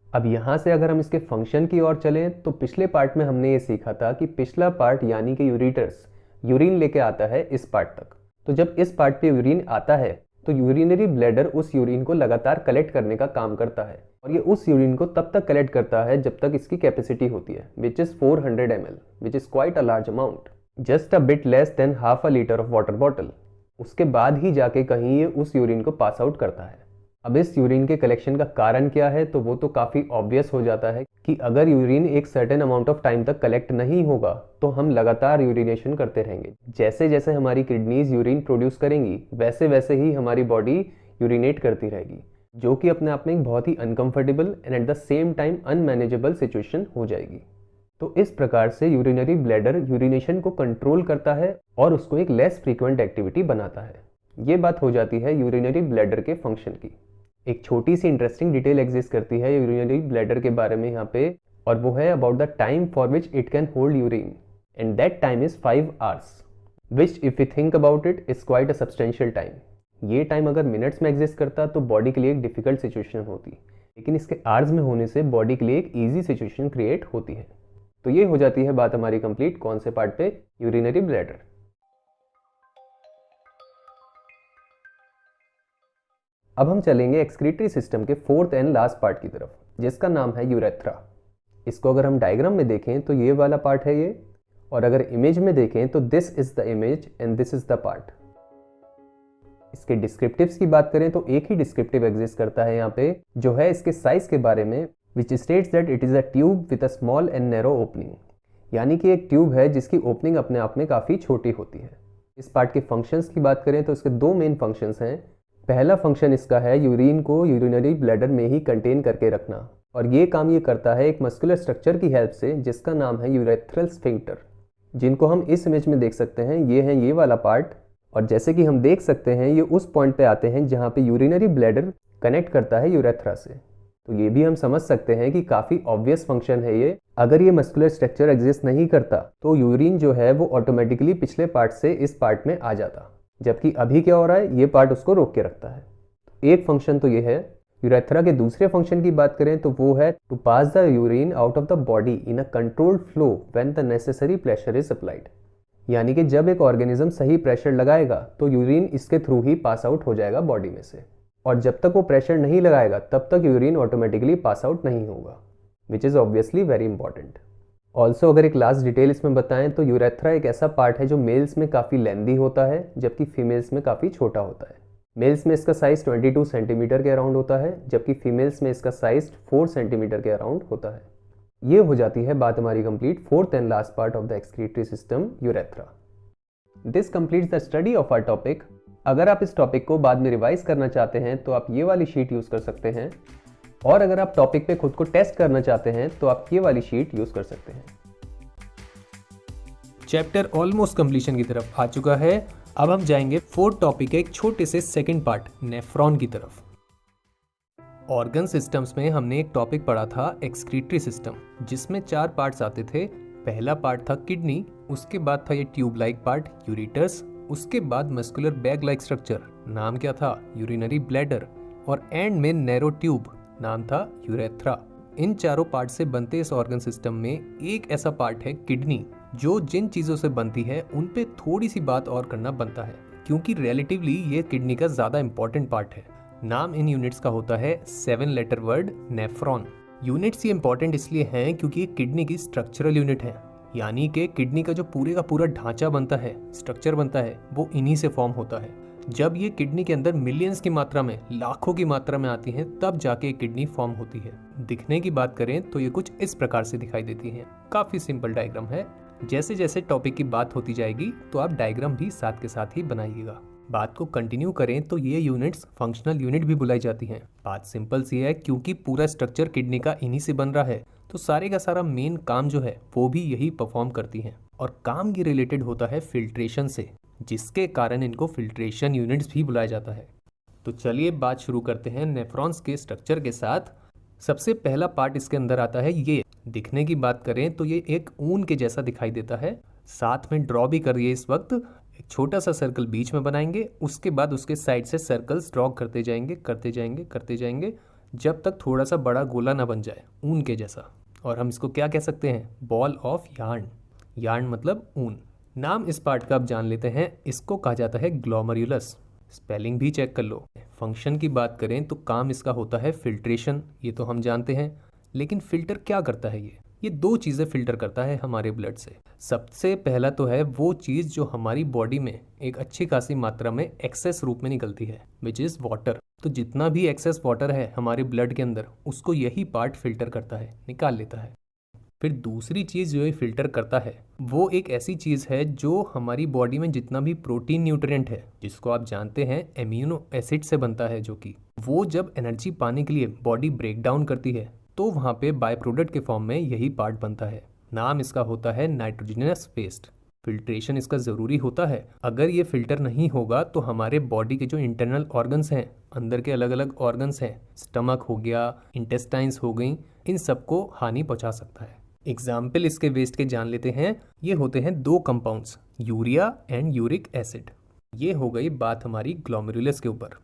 अब यहाँ से अगर हम इसके फंक्शन की ओर चलें तो पिछले पार्ट में हमने ये सीखा था कि पिछला पार्ट यानी कि यूरेटर्स यूरिन लेके आता है इस पार्ट तक। तो जब इस पार्ट पे यूरिन आता है तो यूरिनरी ब्लैडर उस यूरिन को लगातार कलेक्ट करने का काम करता है, और ये उस यूरिन को तब तक कलेक्ट करता है जब तक इसकी कैपेसिटी होती है, which is 400 ml, which is quite a large amount, just a bit less than half a litre of water bottle. उसके बाद ही जाके कहीं ये उस यूरिन को पास आउट करता है। अब इस यूरिन के कलेक्शन का कारण क्या है, तो वो तो काफ़ी ऑब्वियस हो जाता है कि अगर यूरिन एक सर्टेन अमाउंट ऑफ टाइम तक कलेक्ट नहीं होगा तो हम लगातार यूरिनेशन करते रहेंगे। जैसे जैसे हमारी किडनीज यूरिन प्रोड्यूस करेंगी वैसे वैसे ही हमारी बॉडी यूरिनेट करती रहेगी, जो कि अपने आप में एक बहुत ही uncomfortable and at the same time unmanageable situation हो जाएगी। तो इस प्रकार से यूरिनरी ब्लैडर यूरिनेशन को कंट्रोल करता है और उसको एक लेस फ्रीक्वेंट एक्टिविटी बनाता है। ये बात हो जाती है यूरिनरी ब्लैडर के फंक्शन की। एक छोटी सी इंटरेस्टिंग डिटेल एग्जिस्ट करती है यूरिनरी ब्लैडर के बारे में यहाँ पे, और वो है about the time for which it can hold urine, and that time is 5 hours, which if you think about it is quite a substantial time. ये टाइम अगर मिनट्स में एग्जिस्ट करता तो बॉडी के लिए एक डिफिकल्ट सिचुएशन होती, लेकिन इसके आवर्स में होने से बॉडी के लिए एक ईजी सिचुएशन क्रिएट होती है। तो ये हो जाती है बात हमारी कंप्लीट कौन से पार्ट पे, यूरिनरी ब्लैडर। अब हम चलेंगे एक्सक्रीटरी सिस्टम के 4th एंड लास्ट पार्ट की तरफ, जिसका नाम है यूरेथ्रा। इसको अगर हम डायग्राम में देखें तो ये वाला पार्ट है ये, और अगर इमेज में देखें तो this is the image and this is the part. इसके डिस्क्रिप्टिव्स की बात करें तो एक ही डिस्क्रिप्टिव एग्जिस्ट करता है यहाँ पे, जो है इसके साइज के बारे में, which states that it is a tube with a small and narrow opening, यानी कि एक ट्यूब है जिसकी ओपनिंग अपने आप में काफ़ी छोटी होती है। इस पार्ट के फंक्शंस की बात करें तो इसके 2 मेन फंक्शंस हैं। पहला फंक्शन इसका है यूरिन को यूरिनरी ब्लैडर में ही कंटेन करके रखना, और ये काम ये करता है एक मस्कुलर स्ट्रक्चर की हेल्प से जिसका नाम है यूरेथ्रल स्फिंक्टर, जिनको हम इस इमेज में देख सकते हैं। ये है ये वाला पार्ट, और जैसे कि हम देख सकते हैं ये उस पॉइंट पे आते हैं जहाँ पे यूरिनरी ब्लैडर कनेक्ट करता है यूरेथ्रा से। तो ये भी हम समझ सकते हैं कि काफ़ी ऑब्वियस फंक्शन है ये। अगर ये मस्कुलर स्ट्रक्चर एग्जिस्ट नहीं करता तो यूरिन जो है वो ऑटोमेटिकली पिछले पार्ट से इस पार्ट में आ जाता, जबकि अभी क्या हो रहा है, ये पार्ट उसको रोक के रखता है। एक फंक्शन तो ये है। यूरेथ्रा के दूसरे फंक्शन की बात करें तो वो है to pass the urine out of the body in a controlled flow when the necessary pressure is applied, यानी कि जब एक ऑर्गेनिज्म सही प्रेशर लगाएगा तो यूरिन इसके थ्रू ही पास आउट हो जाएगा बॉडी में से, और जब तक वो प्रेशर नहीं लगाएगा तब तक यूरिन ऑटोमेटिकली पास आउट नहीं होगा, which is obviously very important. Also अगर एक लास्ट डिटेल इसमें बताएं तो यूरेथ्रा एक ऐसा पार्ट है जो मेल्स में काफ़ी लेंदी होता है जबकि फीमेल्स में काफ़ी छोटा होता है। मेल्स में इसका साइज 22 सेंटीमीटर के अराउंड होता है, जबकि फीमेल्स में इसका साइज 4 सेंटीमीटर के अराउंड होता है। ये हो जाती है बात हमारी complete fourth and last part of the excretory system, urethra. This completes the study of our topic. अगर आप इस टॉपिक को बाद में रिवाइज करना चाहते हैं तो आप ये वाली शीट यूज कर सकते हैं, और अगर आप टॉपिक पे खुद को टेस्ट करना चाहते हैं तो आप ये वाली शीट यूज कर सकते हैं। चैप्टर ऑलमोस्ट कंप्लीशन की तरफ आ चुका है। अब हम जाएंगे फोर्थ टॉपिक के एक छोटे से सेकंड पार्ट नेफ्रॉन की तरफ। ऑर्गन सिस्टम्स में हमने एक टॉपिक पढ़ा था एक्सक्रीटरी सिस्टम, जिसमें 4 पार्ट्स आते थे। पहला पार्ट था किडनी, उसके बाद था ये ट्यूब लाइक पार्ट यूरेटस, उसके बाद मस्कुलर बैग लाइक स्ट्रक्चर, नाम क्या था यूरिनरी ब्लैडर, और एंड में नैरो ट्यूब, नाम था यूरेथ्रा। इन चारों पार्ट से बनते इस ऑर्गन सिस्टम में एक ऐसा पार्ट है किडनी, जो जिन चीज़ों से बनती है उन पे थोड़ी सी बात और करना बनता है, क्योंकि रिलेटिवली ये किडनी का ज़्यादा इंपॉर्टेंट पार्ट है। नाम इन यूनिट्स का होता है 7 लेटर वर्ड नेफ्रॉन। यूनिट्स ये इंपॉर्टेंट इसलिए हैं क्योंकि ये किडनी की स्ट्रक्चरल यूनिट है, यानी कि किडनी का जो पूरे का पूरा ढांचा बनता है, स्ट्रक्चर बनता है, वो इन्हीं से फॉर्म होता है। जब ये किडनी के अंदर मिलियंस की मात्रा में, लाखों की मात्रा में आती हैं, तब जाके किडनी फॉर्म होती है। दिखने की बात करें तो ये कुछ इस प्रकार से दिखाई देती हैं। काफी सिंपल डायग्राम है। जैसे जैसे टॉपिक की बात होती जाएगी तो आप डायग्राम भी साथ के साथ ही बनाइएगा। बात को कंटिन्यू करें तो ये यूनिट्स फंक्शनल यूनिट भी बुलाई जाती हैं। बात सिंपल सी है, क्योंकि पूरा स्ट्रक्चर किडनी का इन्हीं से बन रहा है, तो सारे का सारा मेन काम जो है वो भी यही परफॉर्म करती हैं। और काम ये रिलेटेड होता है फिल्ट्रेशन से, जिसके कारण इनको फिल्ट्रेशन यूनिट्स भी बुलाया जाता है। तो चलिए बात शुरू करते हैं नेफ्रॉन्स के स्ट्रक्चर के साथ। सबसे पहला पार्ट इसके अंदर आता है ये। दिखने की बात करें तो ये एक ऊन के जैसा दिखाई देता है। साथ में ड्रॉ भी करिए इस वक्त। एक छोटा सा सर्कल बीच में बनाएंगे, उसके बाद उसके साइड से सर्कल्स ड्रॉ करते जाएंगे करते जाएंगे करते जाएंगे, जब तक थोड़ा सा बड़ा गोला ना बन जाए ऊन के जैसा। और हम इसको क्या कह सकते हैं? Ball of yarn. यार्न मतलब ऊन। नाम इस पार्ट का आप जान लेते हैं। इसको कहा जाता है ग्लोमेरुलस। स्पेलिंग भी चेक कर लो। फंक्शन की बात करें तो काम इसका होता है फिल्ट्रेशन, ये तो हम जानते हैं। लेकिन फिल्टर क्या करता है? ये 2 चीज़ें फिल्टर करता है हमारे ब्लड से। सबसे पहला तो है वो चीज़ जो हमारी बॉडी में एक अच्छी खासी मात्रा में एक्सेस रूप में निकलती है, विच इज़ वाटर। तो जितना भी एक्सेस वाटर है हमारे ब्लड के अंदर, उसको यही पार्ट फिल्टर करता है, निकाल लेता है। फिर दूसरी चीज़ जो ये फिल्टर करता है वो एक ऐसी चीज़ है जो हमारी बॉडी में जितना भी प्रोटीन न्यूट्रिएंट है, जिसको आप जानते हैं एमिनो एसिड से बनता है, जो कि वो जब एनर्जी पाने के लिए बॉडी ब्रेक डाउन करती है तो वहाँ पे बाय प्रोडक्ट के फॉर्म में यही पार्ट बनता है। नाम इसका होता है नाइट्रोजनस पेस्ट। फिल्ट्रेशन इसका ज़रूरी होता है। अगर ये फिल्टर नहीं होगा तो हमारे बॉडी के जो इंटरनल ऑर्गन्स हैं, अंदर के अलग अलग ऑर्गन्स हैं, स्टमक हो गया, इंटेस्टाइन्स हो गई, इन सबको हानि पहुंचा सकता है। एग्जाम्पल इसके वेस्ट के जान लेते हैं। ये होते हैं 2 compounds, urea and uric acid. ये हो गई बात हमारी ग्लोमेरुलस के ऊपर।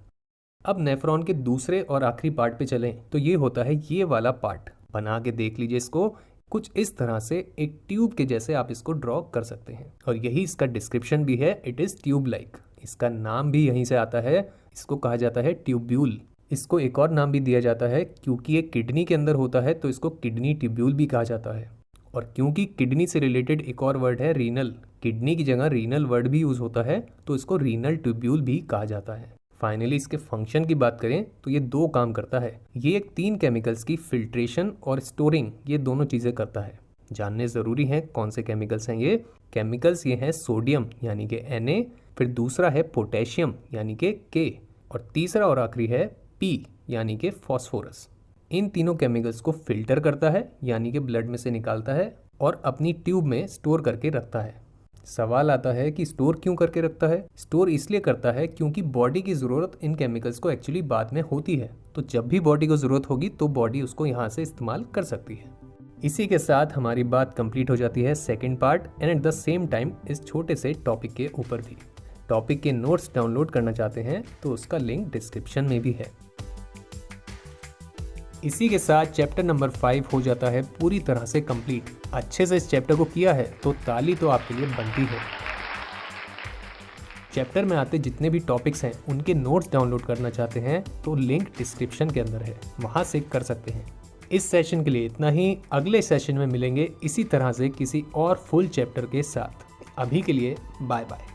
अब नेफ्रॉन के दूसरे और आखिरी पार्ट पे चलें तो ये होता है ये वाला पार्ट। बना के देख लीजिए इसको। कुछ इस तरह से एक ट्यूब के जैसे आप इसको ड्रॉ कर सकते हैं, और यही इसका डिस्क्रिप्शन भी है, इट इज़ ट्यूब लाइक। इसका नाम भी यहीं से आता है। इसको कहा जाता है ट्यूब्यूल। इसको एक और नाम भी दिया जाता है, क्योंकि ये किडनी के अंदर होता है तो इसको किडनी ट्यूब्यूल भी कहा जाता है। और क्योंकि किडनी से रिलेटेड एक और वर्ड है रीनल, किडनी की जगह रीनल वर्ड भी यूज़ होता है, तो इसको रीनल ट्यूब्यूल भी कहा जाता है। फाइनली इसके फंक्शन की बात करें तो ये 2 काम करता है। ये एक 3 केमिकल्स की फिल्ट्रेशन और स्टोरिंग, ये दोनों चीज़ें करता है। जानने ज़रूरी हैं कौन से केमिकल्स हैं ये। केमिकल्स ये हैं सोडियम यानी कि Na, फिर दूसरा है पोटेशियम यानी कि K, और तीसरा और आखिरी है P यानी कि फॉस्फोरस। इन तीनों केमिकल्स को फिल्टर करता है, यानी कि ब्लड में से निकालता है और अपनी ट्यूब में स्टोर करके रखता है। सवाल आता है कि स्टोर क्यों करके रखता है? स्टोर इसलिए करता है क्योंकि बॉडी की ज़रूरत इन केमिकल्स को एक्चुअली बाद में होती है, तो जब भी बॉडी को ज़रूरत होगी तो बॉडी उसको यहाँ से इस्तेमाल कर सकती है। इसी के साथ हमारी बात कंप्लीट हो जाती है second part, and at the same time इस छोटे से टॉपिक के ऊपर भी। टॉपिक के नोट्स डाउनलोड करना चाहते हैं तो उसका लिंक डिस्क्रिप्शन में भी है। इसी के साथ चैप्टर नंबर 5 हो जाता है पूरी तरह से कंप्लीट। अच्छे से इस चैप्टर को किया है तो ताली तो आपके लिए बनती है। चैप्टर में आते जितने भी टॉपिक्स हैं उनके नोट्स डाउनलोड करना चाहते हैं तो लिंक डिस्क्रिप्शन के अंदर है, वहां से कर सकते हैं। इस सेशन के लिए इतना ही। अगले सेशन में मिलेंगे इसी तरह से किसी और फुल चैप्टर के साथ। अभी के लिए बाय बाय।